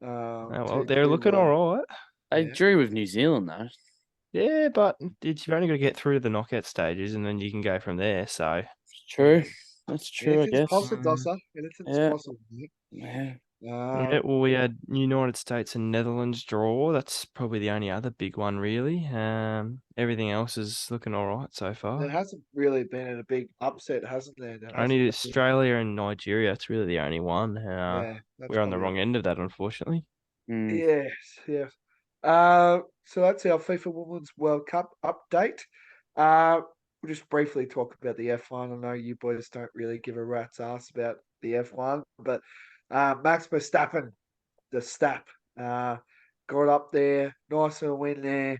Oh, well, To they're do looking all well. right. They Yeah. drew with New Zealand though. Yeah, but you've only got to get through to the knockout stages and then you can go from there. So, It's true. That's true, I Anything's guess. possible, Dossa. Anything's Yeah. possible, mate. Yeah. yeah, well, we had United States and Netherlands draw. That's probably the only other big one, really. Everything else is looking all right so There far. hasn't really been a big upset, hasn't there? There hasn't Only been. Australia and Nigeria. It's really the only one. Yeah, that's We're on the probably wrong end of that, unfortunately. Mm. yes, yes. So that's our FIFA Women's World Cup update. We'll just briefly talk about the F1. I know you boys don't really give a rat's ass about the F1, but Max Verstappen, the Stap, got up there, nice little win there.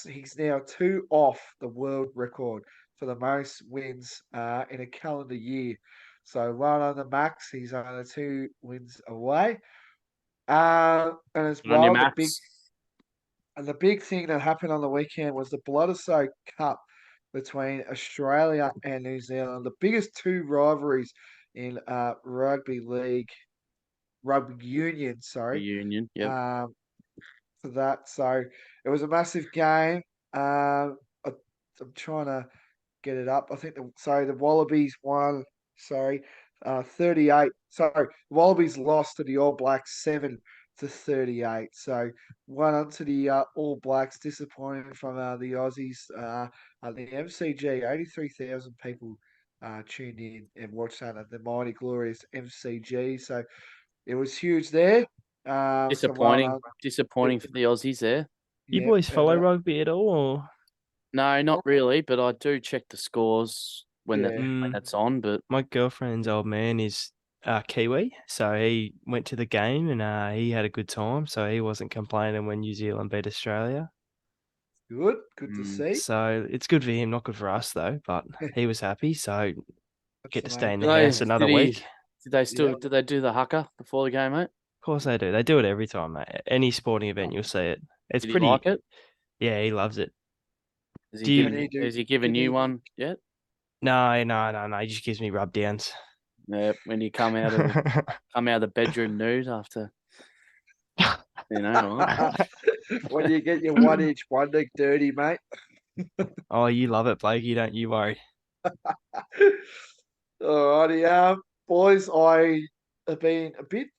He's now 2 off the world record for the most wins in a calendar year. So well on the Max, he's only 2 wins away. And as On your well, maps. the big thing that happened on the weekend was the Bledsoe Cup between Australia and New Zealand, the biggest 2 rivalries in rugby union, sorry. Reunion. Yep. Um, for that, so it was a massive game. I'm trying to get it up. I think the Wallabies won. Sorry, 38. Sorry, Wallabies lost to the All Blacks 7-38. So one onto the All Blacks. Disappointing from the Aussies. The MCG, 83,000 people tuned in and watched that at the mighty glorious MCG. So it was huge there. So well Disappointing. done. Disappointing for the Aussies there. You Yeah, boys and follow rugby at all? Or? No, not really, but I do check the scores yeah, when that's on. But My girlfriend's old man is Kiwi, so he went to the game and he had a good time. So he wasn't complaining when New Zealand beat Australia. good to see. So it's good for him, not good for us though. But he was happy. So Get to the stay main in Did the they, house another did week. he, did they still, Yeah. did they do the haka before the game, mate? Of course they do. They do it every time, mate. Any sporting event, you'll see it. It's Did he like pretty. it? Yeah, he loves it. Has Do he you? Can he do? has he given Can you he? one yet? No. He just gives me rub downs. Yeah, when you come out of the bedroom nude after, right? When you get your 1 inch one leg dirty, mate. Oh, you love it, Blakey, don't you worry. Alrighty, boys. I have been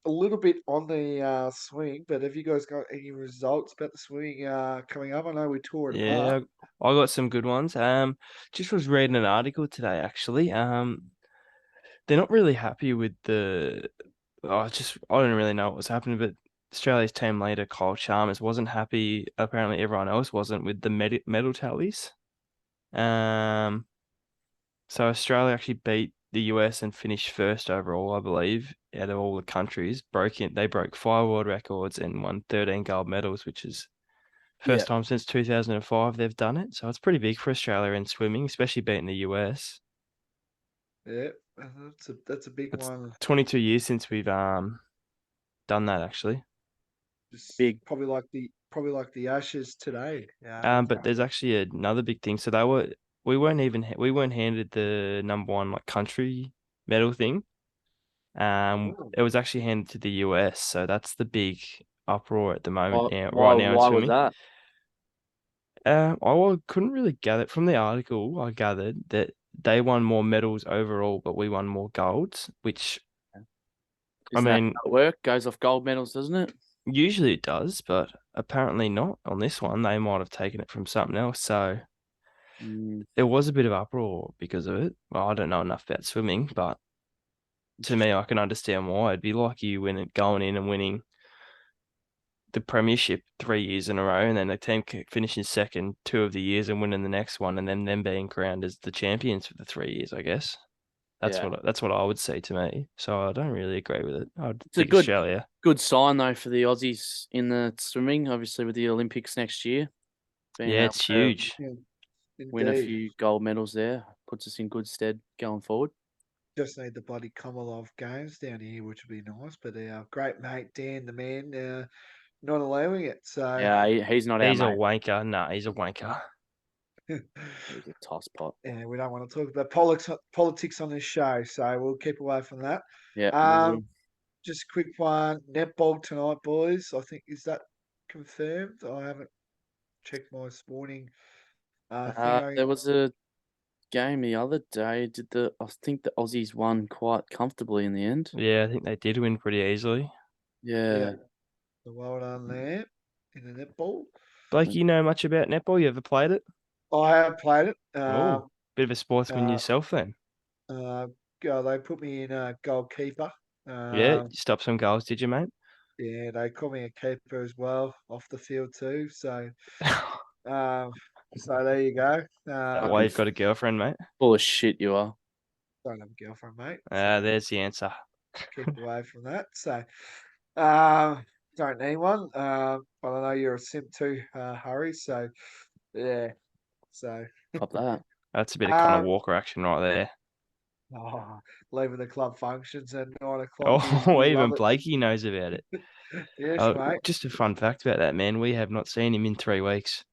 a little bit on the swing, but have you guys got any results about the swing coming up? I know we tore it apart. Yeah, I got some good ones. Just was reading an article today, actually. They're not really happy with the. I don't really know what was happening, but Australia's team leader Kyle Chalmers wasn't happy. Apparently, everyone else wasn't with the medal tallies. Um, so Australia actually beat the US and finished first overall, I believe, out of all the countries. They broke 5 world records and won 13 gold medals, which is Yeah. first time since 2005 they've done it. So it's pretty big for Australia in swimming, especially beating the US. Yeah, that's a big It's one. 22 years since we've done that actually. Just Big. probably like the Ashes today. Yeah, But there's actually another big thing. So we weren't handed the number one like country medal thing. oh, It was actually handed to the US, so that's the big uproar at the moment now, Why right now in why was swimming. that? I couldn't really gather from the article. I gathered that they won more medals overall, but we won more golds, which I Isn't that mean, how it work? Goes off gold medals, doesn't it? usually it does, but apparently not on this one. They might have taken it from something else. So Mm, there was a bit of uproar because of it. Well, I don't know enough about swimming, but to me, I can understand why. It'd be like you going in and winning the premiership 3 years in a row, and then the team finishing second 2 of the years and winning the next one, and then them being crowned as the champions for the 3 years. I guess yeah. that's what I would say to me. So I don't really agree with it. I'd It's a pick Australia. good sign though for the Aussies in the swimming, obviously with the Olympics next year. Being Yeah, able it's to huge. yeah, win a indeed. few gold medals there puts us in good stead going forward. Just need the bloody Commonwealth Games down here, which would be nice. But our great mate Dan, the man, not allowing it. So Yeah, he's not our He's a mate. wanker. No, he's a wanker. He's a toss pot. yeah, we don't want to talk about politics on this show, so we'll keep away from that. Yeah. Um, just a quick one. Netball tonight, boys. I think is that confirmed? I haven't checked my sporting thing. There was a game the other day. I think the Aussies won quite comfortably in the end. Yeah, I think they did win pretty easily. Yeah, Yeah. so well done there in the netball. Blake, you know much about netball? You ever played it? I have played it. Oh, bit of a sportsman Uh, yourself then. they put me in goalkeeper. Yeah, Um, you stopped some goals, did you, mate? yeah, they call me a keeper as well off the field too. Um, so there you go. Why you've got a girlfriend, mate? Full of shit you are. Don't have a girlfriend, mate. So There's the answer. keep away from that. So don't need one. But I know you're a simp too, Harry. So yeah. So Cop that. That's a bit of Connor um, Walker action right there. oh, leaving the club functions at 9 o'clock. Oh, You even love Blakey knows about it. it. Yes, mate. Just a fun fact about that, man. We have not seen him in 3 weeks.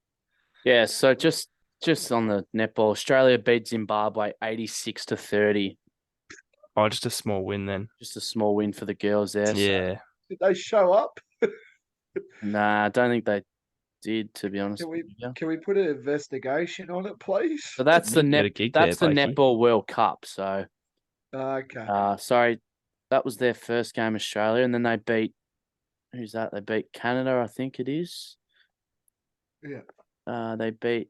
Yeah, so just on the netball, Australia beat Zimbabwe 86-30. Oh, just a small win then. Just a small win for the girls there. So, Yeah. Did they show up? nah, I don't think they did, to be honest Can with we you. can we put an investigation on it, please? So that's You got a gig there, that's the Blakey. Netball World Cup. So Okay. sorry, that was their first game, Australia, and then they beat who's that? They beat Canada, I think it is. Yeah. They beat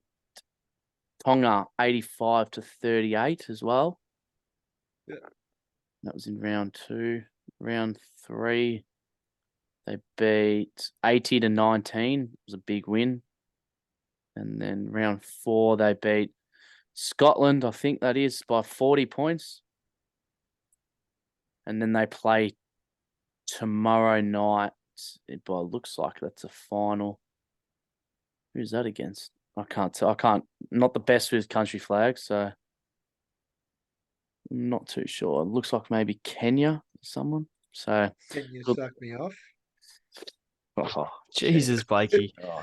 Tonga 85-38 as well. Yeah. That was in round 2. Round 3, they beat 80-19. It was a big win. And then round 4, they beat Scotland, I think that is, by 40 points. And then they play tomorrow night. It looks like that's a final. Who's that against? I can't tell. Not the best with country flags, so Not too sure. It looks like maybe Kenya, someone. So, Can you good, suck me off? oh, Jesus, Blakey. oh,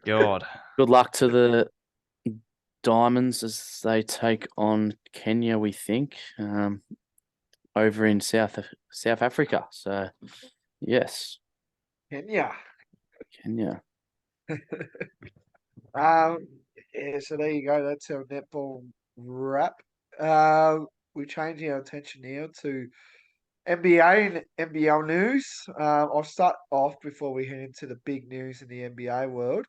God. good luck to the Diamonds as they take on Kenya, we think, over in South Africa. So, yes, Kenya. Kenya. Um, yeah, so there you go. That's our netball wrap. Um, we're changing our attention now to NBA and NBL news. I'll start off before we head into the big news in the NBA world.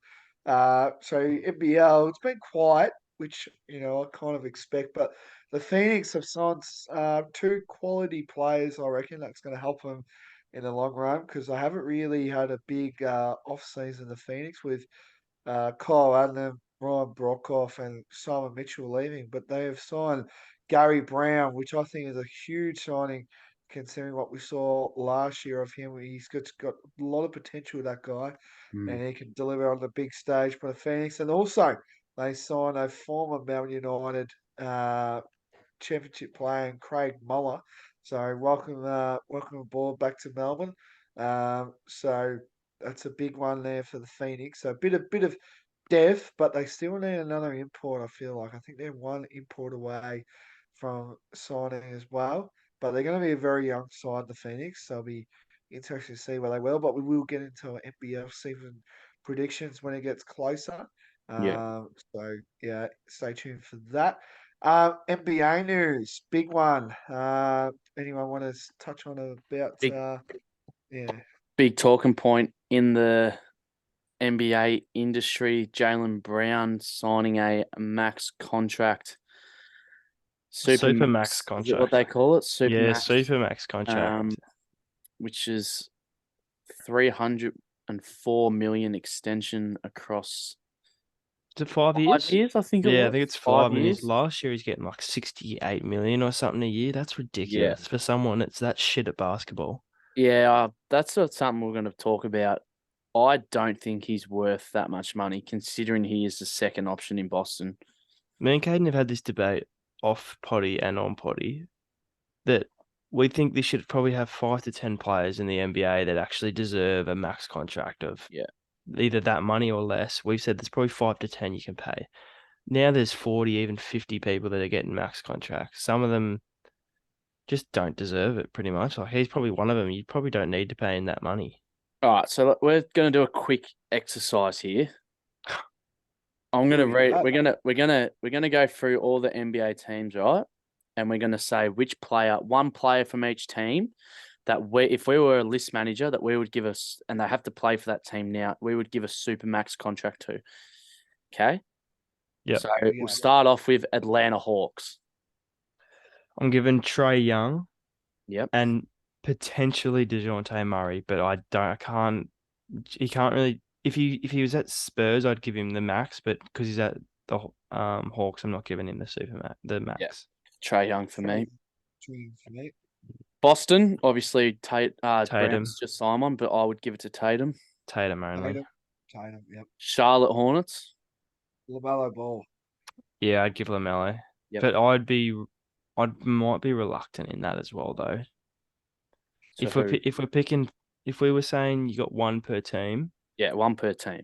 So NBL, it's been quiet, which I kind of expect, but the Phoenix have signed two quality players. I reckon that's going to help them in the long run because I haven't really had a big off season. The Phoenix with Kyle Adlam, Ryan Brockhoff, and Simon Mitchell leaving, but they have signed Gary Brown, which I think is a huge signing considering what we saw last year of him. He's got a lot of potential, that guy, Mm. and he can deliver on the big stage for the Phoenix. And also, they signed a former Melbourne United championship player, Craig Muller. So welcome aboard back to Melbourne. So that's a big one there for the Phoenix. So a bit of depth, but they still need another import. I feel like I think they're one import away from signing as well. But they're going to be a very young side, the Phoenix. So it'll be interesting to see where they will. But we will get into our NBL season predictions when it gets closer. Yeah, So yeah, stay tuned for that. NBA news, big one. Anyone want to touch on about? big Yeah, big talking point in the NBA industry. Jaylen Brown signing a max contract. Super Super max max, is it what they contract. call it? Super Yeah, max, super max contract. which is 304 million extension across Is it 5 years? 5 years, I think it Yeah, I was. think it's Five 5. And his years. last year he's getting like 68 million or something a year. That's Yeah. ridiculous for someone that's that shit at basketball. Yeah, that's not something we're going to talk about. I don't think he's worth that much money, considering he is the second option in Boston. Me and Caden have had this debate off potty and on potty that we think they should probably have 5 to 10 players in the NBA that actually deserve a max contract of either that money or less. We've said there's probably 5 to 10 you can pay. Now there's 40, even 50 people that are getting max contracts. Some of them just don't deserve it pretty much. Like he's probably one of them. You probably don't need to pay him that money. All right, so we're going to do a quick exercise here. I'm going to read. We're gonna go through all the NBA teams, right? And we're going to say one player from each team that if we were a list manager, that we would give us, and they have to play for that team now, we would give a super max contract to. Okay. Yep. So we'll start off with Atlanta Hawks. I'm giving Trae Young Yep. and potentially DeJounte Murray, but he can't really. If he was at Spurs, I'd give him the max, but because he's at the Hawks, I'm not giving him the max. Yeah. Trae Young for me. Trae for me. Boston, obviously, Tatum. Brown's just Simon, but I would give it to Tatum. Tatum only. Tatum, yep. Charlotte Hornets. LaMelo Ball. Yeah, I'd give LaMelo. Yep. But I might be reluctant in that as well, though. So If we were saying you got one per team. Yeah, one per team.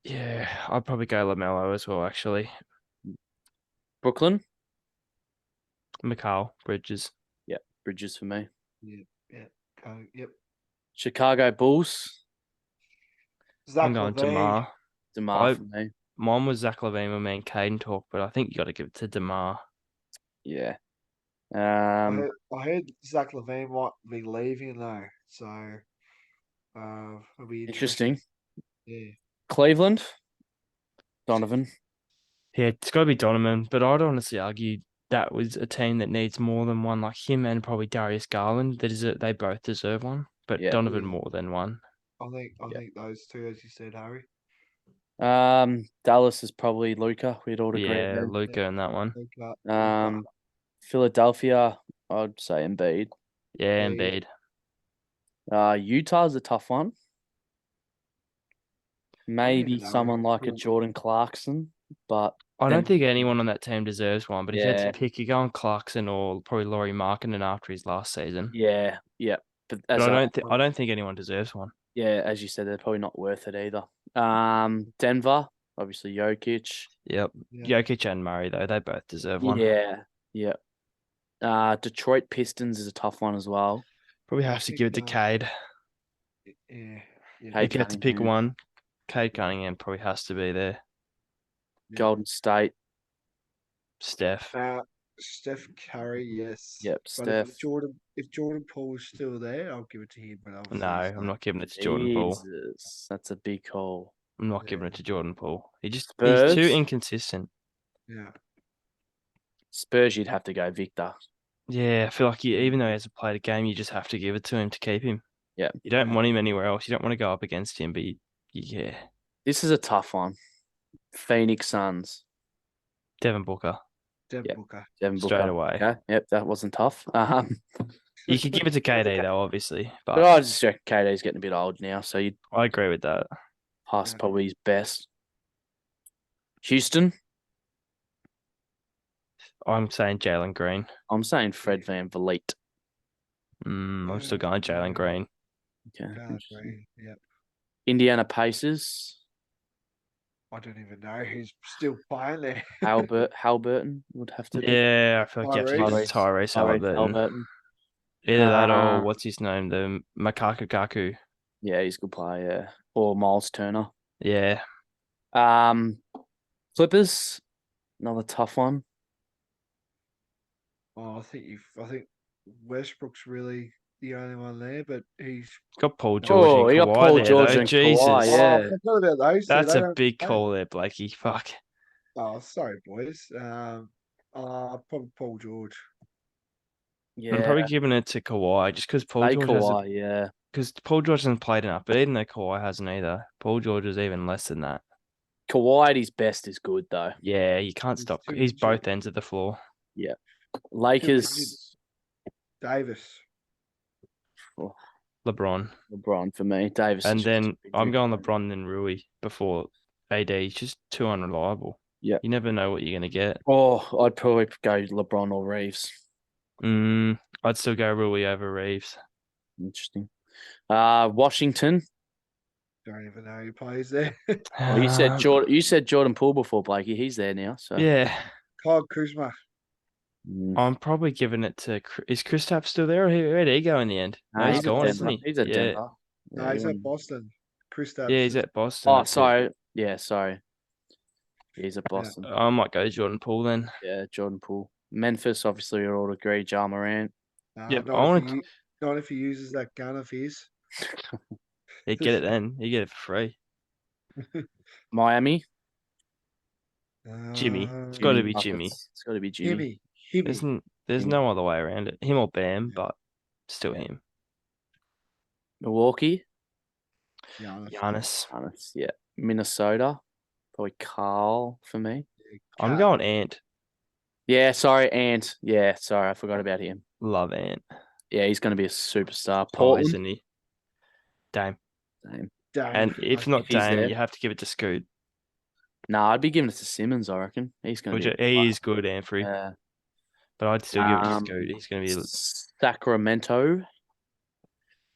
Yeah, I'd probably go LaMelo as well, actually. Brooklyn. Mikal Bridges. Yep, Bridges for me. Yep. Chicago Bulls. I'm going DeMar. DeMar for me. Mine was Zach LaVine when me and Caden talk, but I think you got to give it to DeMar. Yeah. I heard Zach LaVine might be leaving though, so it'll be interesting. Yeah. Cleveland. Donovan. Yeah, it's got to be Donovan, but I'd honestly argue that was a team that needs more than one, like him and probably Darius Garland. They both deserve one, but Donovan more than one. I think those two, as you said, Harry. Dallas is probably Luka. We'd all agree. Yeah, Luka in that one. Luka. Philadelphia, I'd say Embiid. Yeah, Embiid. Utah's a tough one. Maybe someone like a Jordan Clarkson. but I then don't think anyone on that team deserves one, but if you had yeah, to pick, you're going Clarkson or probably Laurie Markkinen after his last season. yeah. But But as I don't think anyone deserves one. yeah, as you said, they're probably not worth it either. Denver, obviously Jokic. Yep. Yeah. Jokic and Murray though, they both deserve one. Yeah, yeah. Detroit Pistons is a tough one as well. Probably I have to think, give it to Cade. yeah. Yeah. Cade If you had to pick Cunningham. one, Cade Cunningham probably has to be there. Yeah. Golden State. Steph. Steph Curry, yes. Yep, But Steph. if Jordan Poole is still there, I'll give it to him. But obviously No, he's I'm not. not giving it to Jordan Poole. Jesus, that's a big call. I'm not Yeah. giving it to Jordan Poole. He's Spurs. too inconsistent. Yeah. Spurs, you'd have to go Victor. Yeah, I feel like even though he hasn't played a game, you just have to give it to him to keep him. Yeah. You don't Yeah. want him anywhere else. You don't want to go up against him, but yeah. This is a tough one. Phoenix Suns. Devin Booker. Devin Yeah. Booker. Devin Straight Booker. away. Okay. Yep, that wasn't tough. You could give it to KD though, obviously, but but I just reckon KD's getting a bit old now, so you'd I agree with that. pass Yeah. probably his best. Houston. I'm saying Jalen Green. I'm saying Fred Van Vliet. I'm still going Jalen Green. Okay. Green. Yep. Indiana Pacers. I don't even know who's still playing there. Halliburton would have to be. Yeah, I feel like you have to give it to Tyrese Halliburton. Halliburton. Either that or what's his name? The Makaka Gaku. Yeah, he's a good player. Yeah. Or Miles Turner. Yeah. Clippers. Another tough one. Oh, I think Westbrook's really the only one there, but he's Got Paul George and you got Kawhi Paul there, George though. and Jesus. Kawhi, yeah. I forgot about those. Two. That's They a don't big play. call there, Blakey. Fuck. Oh, sorry, boys. Probably Paul George. I'm Yeah. probably giving it to Kawhi just because Paul George Kawhi, yeah. because Paul George hasn't played enough, but even though Kawhi hasn't either, Paul George is even less than that. Kawhi at his best is good though. Yeah, you can't He's stop. too He's injured. both ends of the floor. Yeah. Lakers. Davis. Oh, LeBron. LeBron for me. Davis. And is then just a big I'm going player. LeBron then Rui before AD. He's just too unreliable. Yeah. You never know what you're going to get. Oh, I'd probably go LeBron or Reeves. I'd still go Rui over Reeves. Interesting. Washington. Don't even know who plays there. Well, you said Jordan Poole before, Blakey. He's there now. So Yeah. Kyle Kuzma. I'm probably giving it to... Is Kristaps still there? Or where did he go in the end? No, Nah, he's at gone, Denver. isn't he? He's at Yeah. Denver. No, he's at Boston. Kristaps. Yeah, he's at Boston. Oh, that's it. sorry. Yeah, sorry. He's at Boston. I might go Jordan Poole then. Yeah, Jordan Poole. Memphis, obviously, we all agree. Ja Morant. Yep, Not if he uses that gun of his. You get it then. You get it for free. Miami. Jimmy. It's got to be Buckets. Jimmy. It's got to be Jimmy. There's no other way around it. Him or Bam, but still him. Milwaukee. Giannis. Yeah. Minnesota. Probably Carl for me. I'm going Ant. Yeah, sorry, Ant. Yeah, sorry, I forgot about him. Love Ant. Yeah, he's going to be a superstar. Oh, Portland. isn't he? Dame. Dame. And if not he's Dame, there. you have to give it to Scoot. Nah, I'd be giving it to Simmons, I reckon. He's going to be. He is good, Anfrey. But I'd still give it to Scoot. He's going to be Sacramento.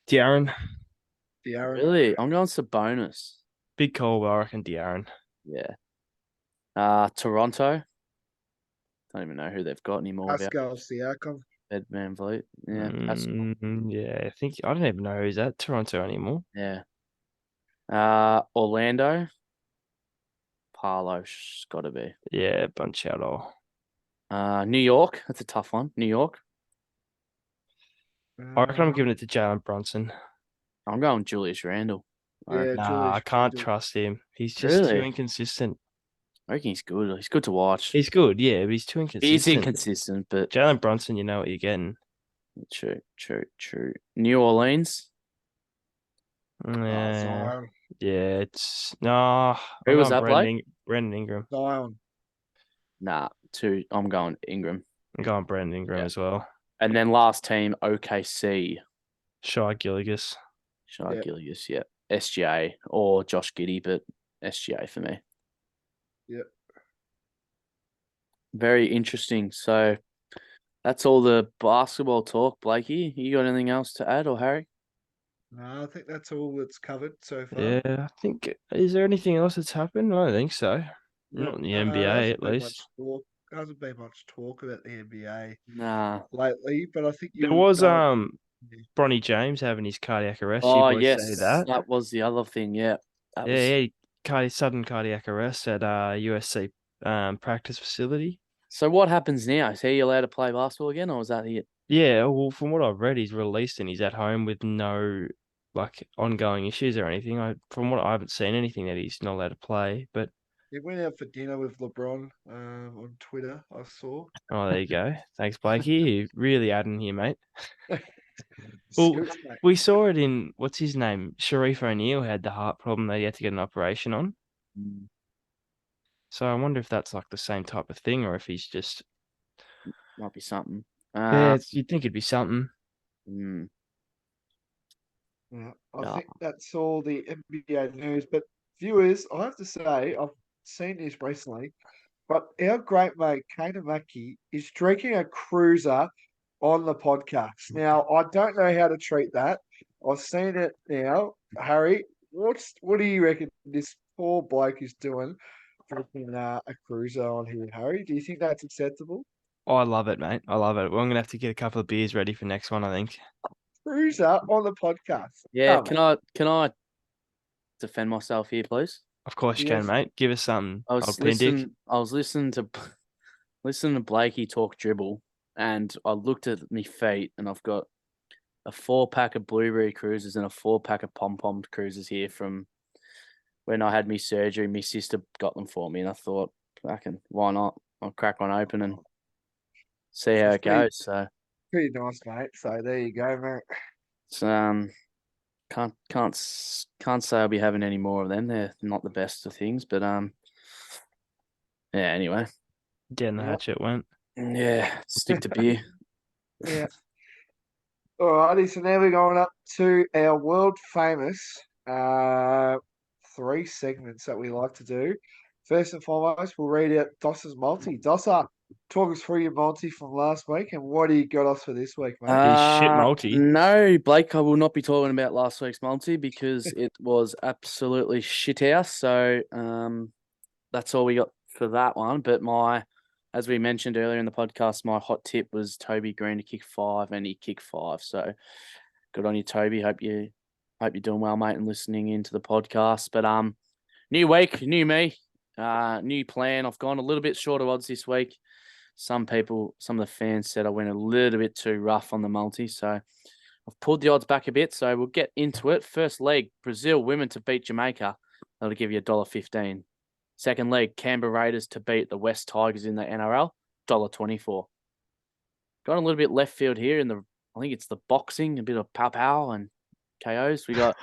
De'Aaron. Really? I'm going Sabonis. Big call, but I reckon De'Aaron. Yeah. Toronto. Don't even know who they've got anymore. Pascal Siakam. Ed Van Vliet. Yeah. Yeah, I don't even know who's at Toronto anymore. Yeah. Orlando. Parlo's got to be. Yeah, bunch out all. New York. That's a tough one. New York. I reckon I'm giving it to Jalen Brunson. I'm going Julius Randle. I can't trust him. He's just too inconsistent. I reckon he's good. He's good to watch. He's good, yeah, but he's too inconsistent. He's inconsistent, but Jalen Brunson, you know what you're getting. True. New Orleans. Zion. It's no. Who was that, Blake? Brandon Ingram. Zion. Nah, two. I'm going Ingram. I'm going Brandon Ingram as well. And then last team, OKC. Shai Gilgeous. Gilgeous, yeah. SGA or Josh Giddey, but SGA for me. Yep. Very interesting. So that's all the basketball talk, Blakey. You got anything else to add, or Harry? No, I think that's all that's covered so far. Yeah, I think. Is there anything else that's happened? I don't think so. Not in the No, there NBA, hasn't at been much least. talk. Hasn't been much talk about the NBA Nah. lately, but I think There you was yeah. Bronny James having his cardiac arrest. You Oh boys see yes, that? that was the other thing. Yeah, that Yeah, was. yeah. Sudden cardiac arrest at USC practice facility. So what happens now? Is he allowed to play basketball again, or is that it? Yeah, well, from what I've read, he's released and he's at home with no like ongoing issues or anything. From what I haven't seen anything that he's not allowed to play. But He went out for dinner with LeBron on Twitter, I saw. oh, there you go. Thanks, Blakey. You really adding here, mate. Well, Scoots, mate. we saw it in what's his name? Sharif O'Neal had the heart problem that he had to get an operation on. Mm, So I wonder if that's like the same type of thing, or if he's just might be something. yeah. You'd think it'd be something. Mm, Yeah, I yeah. think that's all the NBA news. But viewers, I have to say, I've seen this recently, but our great mate Kana Maki is drinking a cruiser on the podcast. Now, I don't know how to treat that. I've seen it now. Harry, what do you reckon this poor bloke is doing drinking a cruiser on here, Harry? Do you think that's acceptable? Oh, I love it, mate. I love it. Well, I'm gonna have to get a couple of beers ready for next one, I think. Cruiser on the podcast. Yeah, Come can I defend myself here, please? Of course you can, yes. mate. Give us something, I old was Pindick. listening. I was listening to Blakey talk dribble, and I looked at my feet, and I've got a 4-pack of blueberry cruisers and a 4-pack of pom pom cruisers here from when I had my surgery. My sister got them for me, and I thought, fucking, why not? I'll crack one open and see how It's it goes. So pretty nice, mate. So there you go, mate. it's, can't say I'll be having any more of them. They're not the best of things, but yeah. Anyway, Getting the Yeah, hatchet went. yeah. Stick to beer. yeah. Alrighty, so now we're going up to our world famous uh three segments that we like to do. First and foremost, we'll read out Dossa's multi. Dossa, talk us through your multi from last week and what do you got us for this week, mate? He's shit multi. No, Blake, I will not be talking about last week's multi because it was absolutely shit house. So that's all we got for that one. But as we mentioned earlier in the podcast, my hot tip was Toby Green to kick 5, and he kicked 5. So good on you, Toby. Hope you're doing well, mate, and listening into the podcast. But new week, new me, new plan. I've gone a little bit short of odds this week. Some of the fans said I went a little bit too rough on the multi, so I've pulled the odds back a bit. So we'll get into it. First leg, Brazil women to beat Jamaica. That'll give you $1.15. Second leg, Canberra Raiders to beat the West Tigers in the NRL, $1.24. Got a little bit left field here I think it's the boxing, a bit of pow and KOs. We got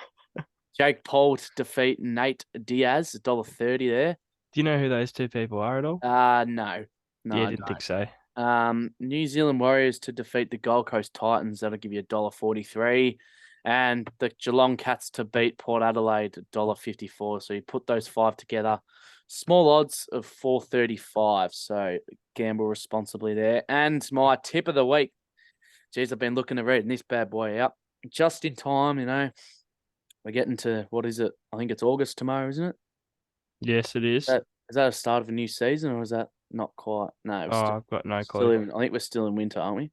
Jake Paul to defeat Nate Diaz, $1.30 there. Do you know who those two people are at all? No, Yeah, I I didn't think so. don't. New Zealand Warriors to defeat the Gold Coast Titans. That'll give you $1.43. And the Geelong Cats to beat Port Adelaide, $1.54. So you put those 5 together. Small odds of 435. So gamble responsibly there. And my tip of the week. Geez, I've been looking to read this bad boy out. Just in time, We're getting to, what is it? I think it's August tomorrow, isn't it? Yes, it is. Is that a start of a new season, or is that not quite? No, Oh, I've got no still clue. I think we're still in winter, aren't we?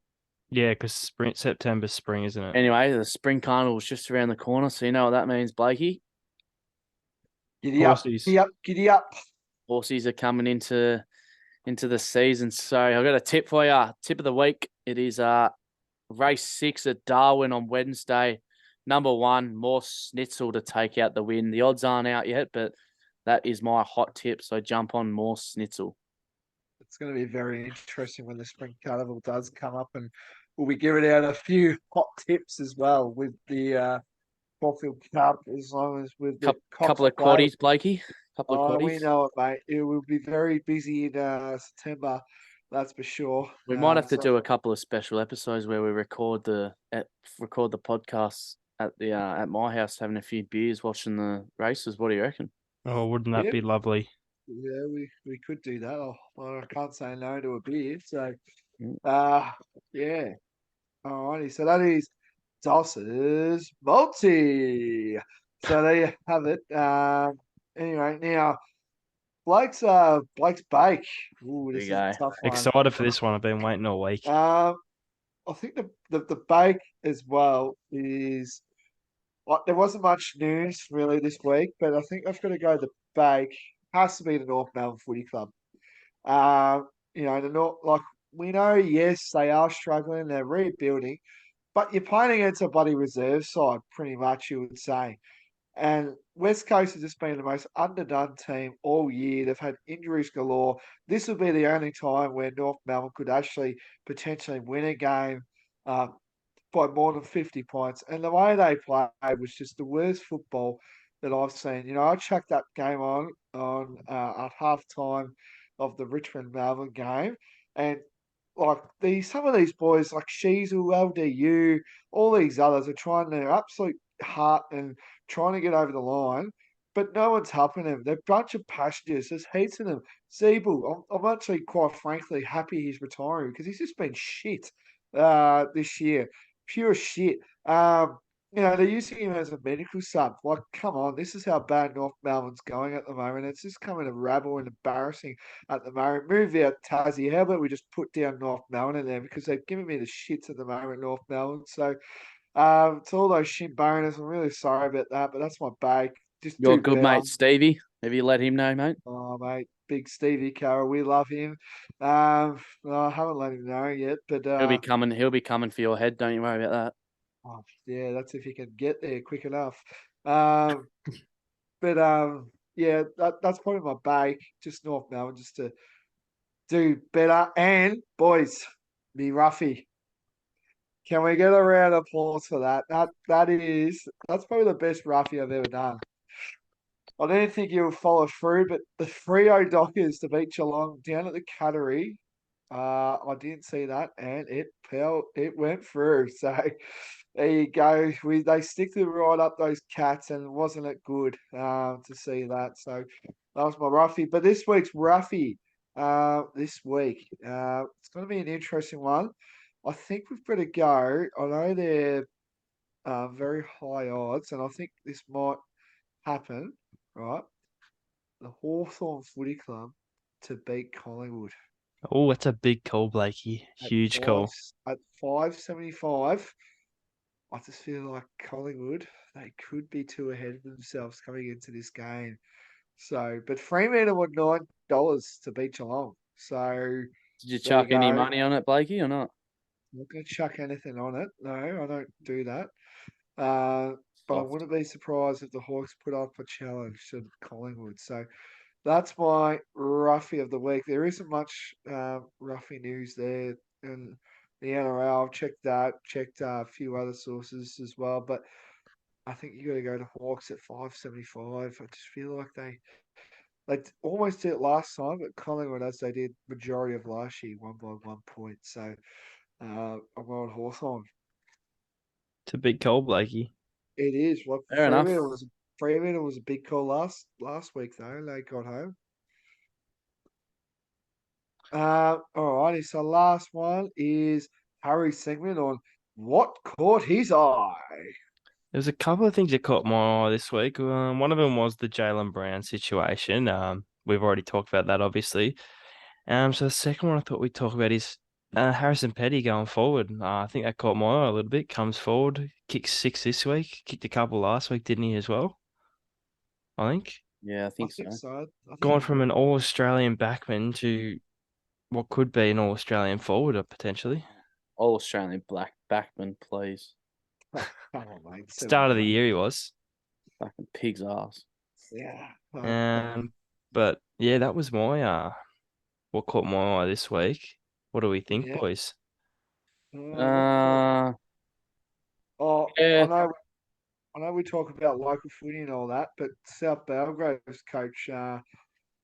Yeah, because September's spring, isn't it? Anyway, the spring carnival's just around the corner, so you know what that means, Blakey. Giddy up, Horsies. giddy up, giddy up. Horsies are coming into the season. So I've got a tip for you. Tip of the week. It is race 6 at Darwin on Wednesday. Number 1, Morse Schnitzel to take out the win. The odds aren't out yet, but that is my hot tip. So jump on Morse Schnitzel. It's going to be very interesting when the spring carnival does come up, and we'll be giving out a few hot tips as well with the Caulfield Cup, as long as with the Couple of Cox Plate. quaddies, Blakey. Couple of Oh, quaddies. we know it, mate. It will be very busy in September, that's for sure. We might have to So do a couple of special episodes where we record the podcast at my house, having a few beers, watching the races. What do you reckon? Oh, wouldn't that yeah, be lovely? Yeah, we could do that. I can't say no to a beer. So, Mm. uh, yeah. Alrighty. So that is Dossa's Multi. So there you have it. Anyway, now Blake's bake. Ooh, There you this is a go. tough one. Excited for this one. I've been waiting all week. I think the bake as well is like there wasn't much news really this week, but I think I've got to go the bake. Has to be the North Melbourne Footy Club. The North, like we know, yes, they are struggling, they're rebuilding, but you're playing against a bloody reserve side, pretty much, you would say. And West Coast has just been the most underdone team all year. They've had injuries galore. This would be the only time where North Melbourne could actually potentially win a game. Um, by more than 50 points. And the way they played was just the worst football that I've seen. I chucked that game on at half time of the Richmond Melbourne game. And like some of these boys, like Sheasel, LDU, all these others are trying their absolute heart and trying to get over the line. But no one's helping them. They're a bunch of passengers. There's heaps of them. Zeeble, I'm actually quite frankly happy he's retiring because he's just been shit this year. Pure shit. They're using him as a medical sub. Like, come on, this is how bad North Melbourne's going at the moment. It's just coming to rabble and embarrassing at the moment. Move out Tassie. How about we just put down North Melbourne in there because they're giving me the shits at the moment, North Melbourne. So, to all those shit boners, I'm really sorry about that, but that's my bake. Just Your do good better. mate Stevie. Have you let him know, mate? Oh, mate, big Stevie Carroll, we love him. I haven't let him know yet, but He'll be coming. He'll be coming for your head. Don't you worry about oh, yeah, that's if you can get there quick enough. But yeah, that's probably my bake. Just North Melbourne, just to do better. And boys, me Ruffy. Can we get a round of applause for that? That's probably the best Ruffy I've ever done. I didn't think you would follow through, but the Freo Dockers to beat Geelong down at the Cattery, I didn't see that, and it went through. So there you go. They stick to right up those cats, and wasn't it good to see that? So that was my roughie. But this week's roughie, this week, it's going to be an interesting one. I think we've got to go. I know they're very high odds, and I think this might happen, right? The Hawthorn Footy Club to beat Collingwood Oh, that's a big call, Blakey. at Huge five call. at 575. I just feel like Collingwood, they could be too ahead of themselves coming into this game. So, but Fremantle were $9 to beat Geelong. So Did you there you chuck any go. money on it, Blakey, or not? I'm not going to chuck anything on it. No, I don't do that. Uh, but I Soft. wouldn't be surprised if the Hawks put up a challenge to Collingwood. So that's my roughie of the week. There isn't much roughie news there in the NRL. I've checked that, checked a few other sources as well, but I think you got to go to Hawks at 575. I just feel like they almost did it last time, but Collingwood, as they did majority of last year, won by 1 point. So I'm going Hawthorn. It's a big call, Blakey. It is. Well, Fair enough. Fremantle was a big call last week though. They got home. Alrighty. So last one is Harry's segment on what caught his eye. There's a couple of things that caught my eye this week. One of them was the Jalen Brown situation. We've already talked about that, obviously. So the second one I thought we'd talk about is Harrison Petty going forward. I think that caught my eye a little bit. Comes forward, kicks 6 this week, kicked a couple last week, didn't he, as well? I think. Yeah, I I think think so. so. I think Gone he from an All-Australian backman to what could be an All-Australian forward, potentially. All Australian black backman, please. come on, mate. Start of the 7 year he was. Fucking pig's ass. Yeah. Um, but yeah, that was my what caught my eye this week. What do we think, Yeah. boys? Uh, Oh, yeah. I know we talk about local footy and all that, but South Belgrave's coach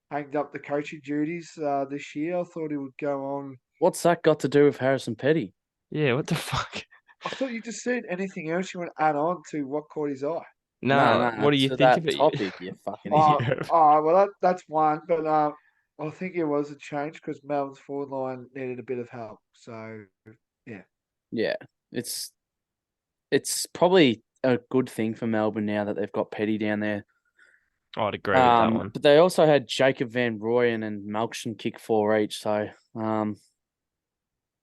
hanged up the coaching duties this year. I thought he would go on. What's that got to do with Harrison Petty? Yeah, what the fuck? I thought you just said anything else you want to add on to what caught his eye. No, what do you to think of that it? topic, you fucking Oh, idiot. well, that's one, but I think it was a change because Melbourne's forward line needed a bit of help. So yeah, Yeah, it's probably a good thing for Melbourne now that they've got Petty down there. I'd agree with that one. But they also had Jacob Van Rooyen and Malcolm kick 4 each, so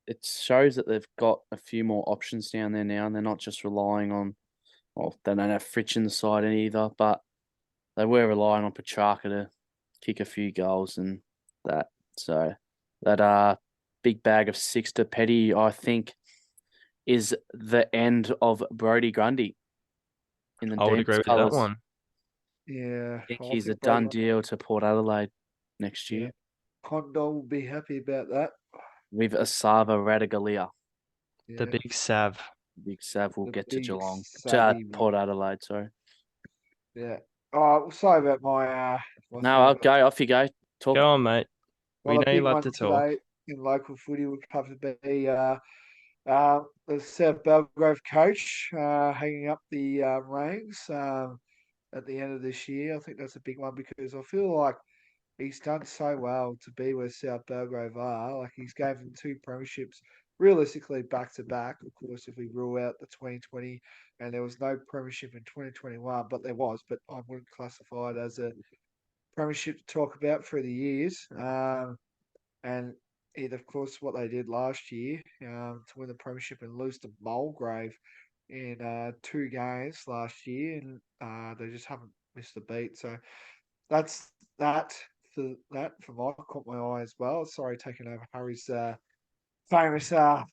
it shows that they've got a few more options down there now, and they're not just relying on. Well, they don't have Fritsch in the side either, but they were relying on Petrarca to kick a few goals and that. So that big bag of 6 to Petty, I think, is the end of Brodie Grundy in the I would agree Demons with that colours. one. yeah. I think I he's a think done Brody- deal to Port Adelaide next Yeah, year Condon will be happy about that. with Asava Radagalia. The Yeah, big Sav. Big Sav will the get to big Geelong. savvy. Port Adelaide, sorry. Yeah. Oh, well, sorry about my No, thing. I'll go. Off you go. Talk. Go on, mate. We Well, a know you big love one to talk. today in local footy would have to be the South Belgrave coach hanging up the reins at the end of this year. I think that's a big one because I feel like he's done so well to be where South Belgrave are. Like he's gave them 2 premierships realistically back to back. Of course, if we rule out the 2020 and there was no premiership in 2021, but there was, but I wouldn't classify it as a premiership to talk about through the years. And it, of course, what they did last year to win the premiership and lose to Mulgrave in 2 games last year, and they just haven't missed a beat. So that's that for my caught my eye as well. Sorry, taking over Harry's famous segment.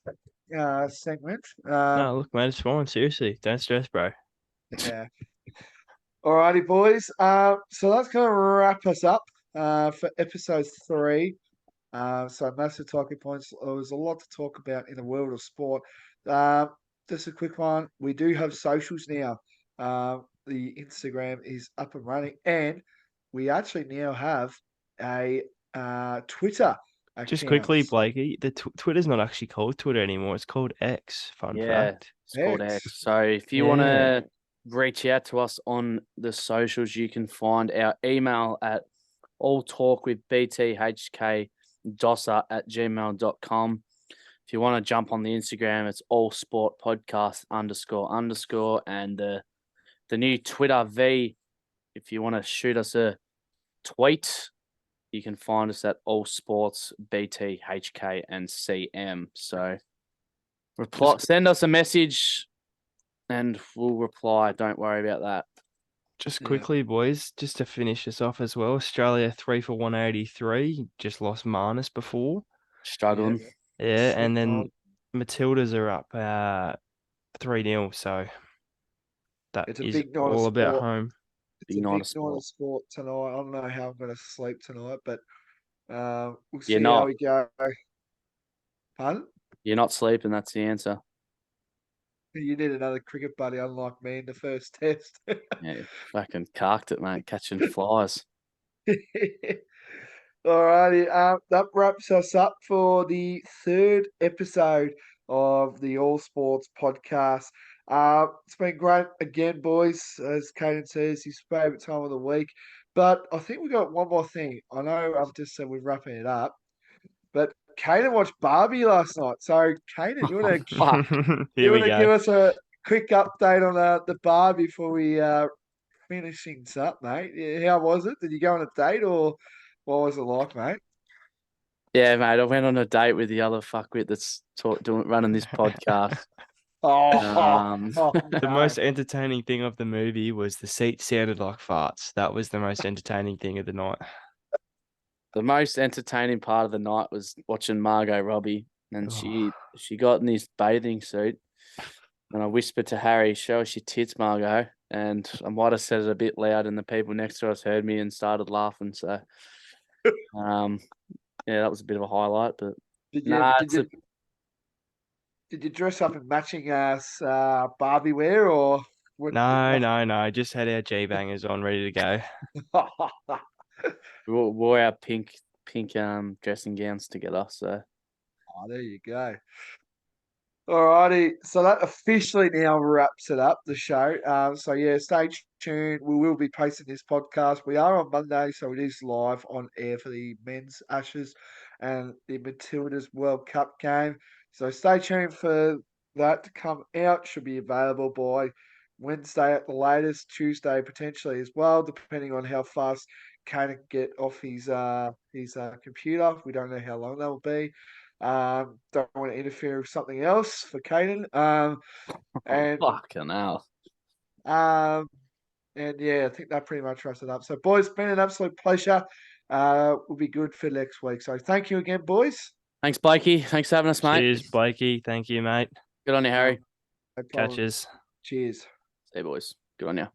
No, look, mate, it's fine. Seriously, don't stress, bro. Yeah. Alrighty, boys. So that's going to wrap us up for episode 3. So massive talking points. There was a lot to talk about in the world of sport. Just a quick one. We do have socials now. The Instagram is up and running, and we actually now have a Twitter Just account. quickly, Blakey, the Twitter's not actually called Twitter anymore. It's called X. Fun Yeah, fact. it's called X. X. So if you want to reach out to us on the socials, you can find our email at alltalkwithbthk.dossa@gmail.com. If you want to jump on the Instagram, it's allsportpodcast__. And the new Twitter V, if you want to shoot us a tweet, you can find us at allsportsbthk and CM. So send us a message and we'll reply. Don't worry about that. Just Yeah. quickly, boys, just to finish this off as well. Australia 3 for 183. Just lost Marnus before. Struggling. Yeah, and Slipped then on. Matildas are up 3-0. So that It's a is big night of all about sport. home. It's Big a night big of night sport. of sport tonight. I don't know how I'm going to sleep tonight, but we'll You're see how not. we go. Pardon? You're not sleeping. That's the answer. You need another cricket buddy, unlike me in the first test. Yeah, fucking carked it, mate. Catching flies. Alrighty, that wraps us up for the 3rd episode of the All Sports podcast. It's been great again, boys. As Caden says, his favourite time of the week. But I think we got one more thing. I know I've just said we're wrapping it up, but Caden watched Barbie last night. So, Caden, you want to Fuck. Here we give go. us a quick update on the Barbie before we finish things up, mate? Yeah, how was it? Did you go on a date or what was it like, mate? Yeah, mate. I went on a date with the other fuckwit that's running this podcast. Oh, The no. most entertaining thing of the movie was the seat sounded like farts. That was the most entertaining thing of the night. The most entertaining part of the night was watching Margot Robbie, and Oh. she got in this bathing suit, and I whispered to Harry, "Show us your tits, Margot." And I might have said it a bit loud, and the people next to us heard me and started laughing. So, yeah, that was a bit of a highlight. But Did you nah, did you did you dress up in matching Barbie wear or what? No. Just had our G bangers on, ready to go. we wore our pink dressing gowns together. So Oh, there you go. Alrighty, so that officially now wraps it up, the show. So yeah, stay tuned. We will be posting this podcast. We are on Monday, so it is live on air for the men's Ashes and the Matildas World Cup game. So stay tuned for that to come out. Should be available by Wednesday at the latest, Tuesday potentially as well, depending on how fast Kane can get off his computer. We don't know how long that will be. Don't want to interfere with something else for Caden. And Fucking hell. um, and yeah, I think that pretty much wraps it up. So, boys, been an absolute pleasure. Will be good for next week. So, thank you again, boys. Thanks, Blakey. Thanks for having us, mate. Cheers, Blakey. Thank you, mate. Good on you, Harry. No problem. Catches. Cheers. See you, boys. Good on you.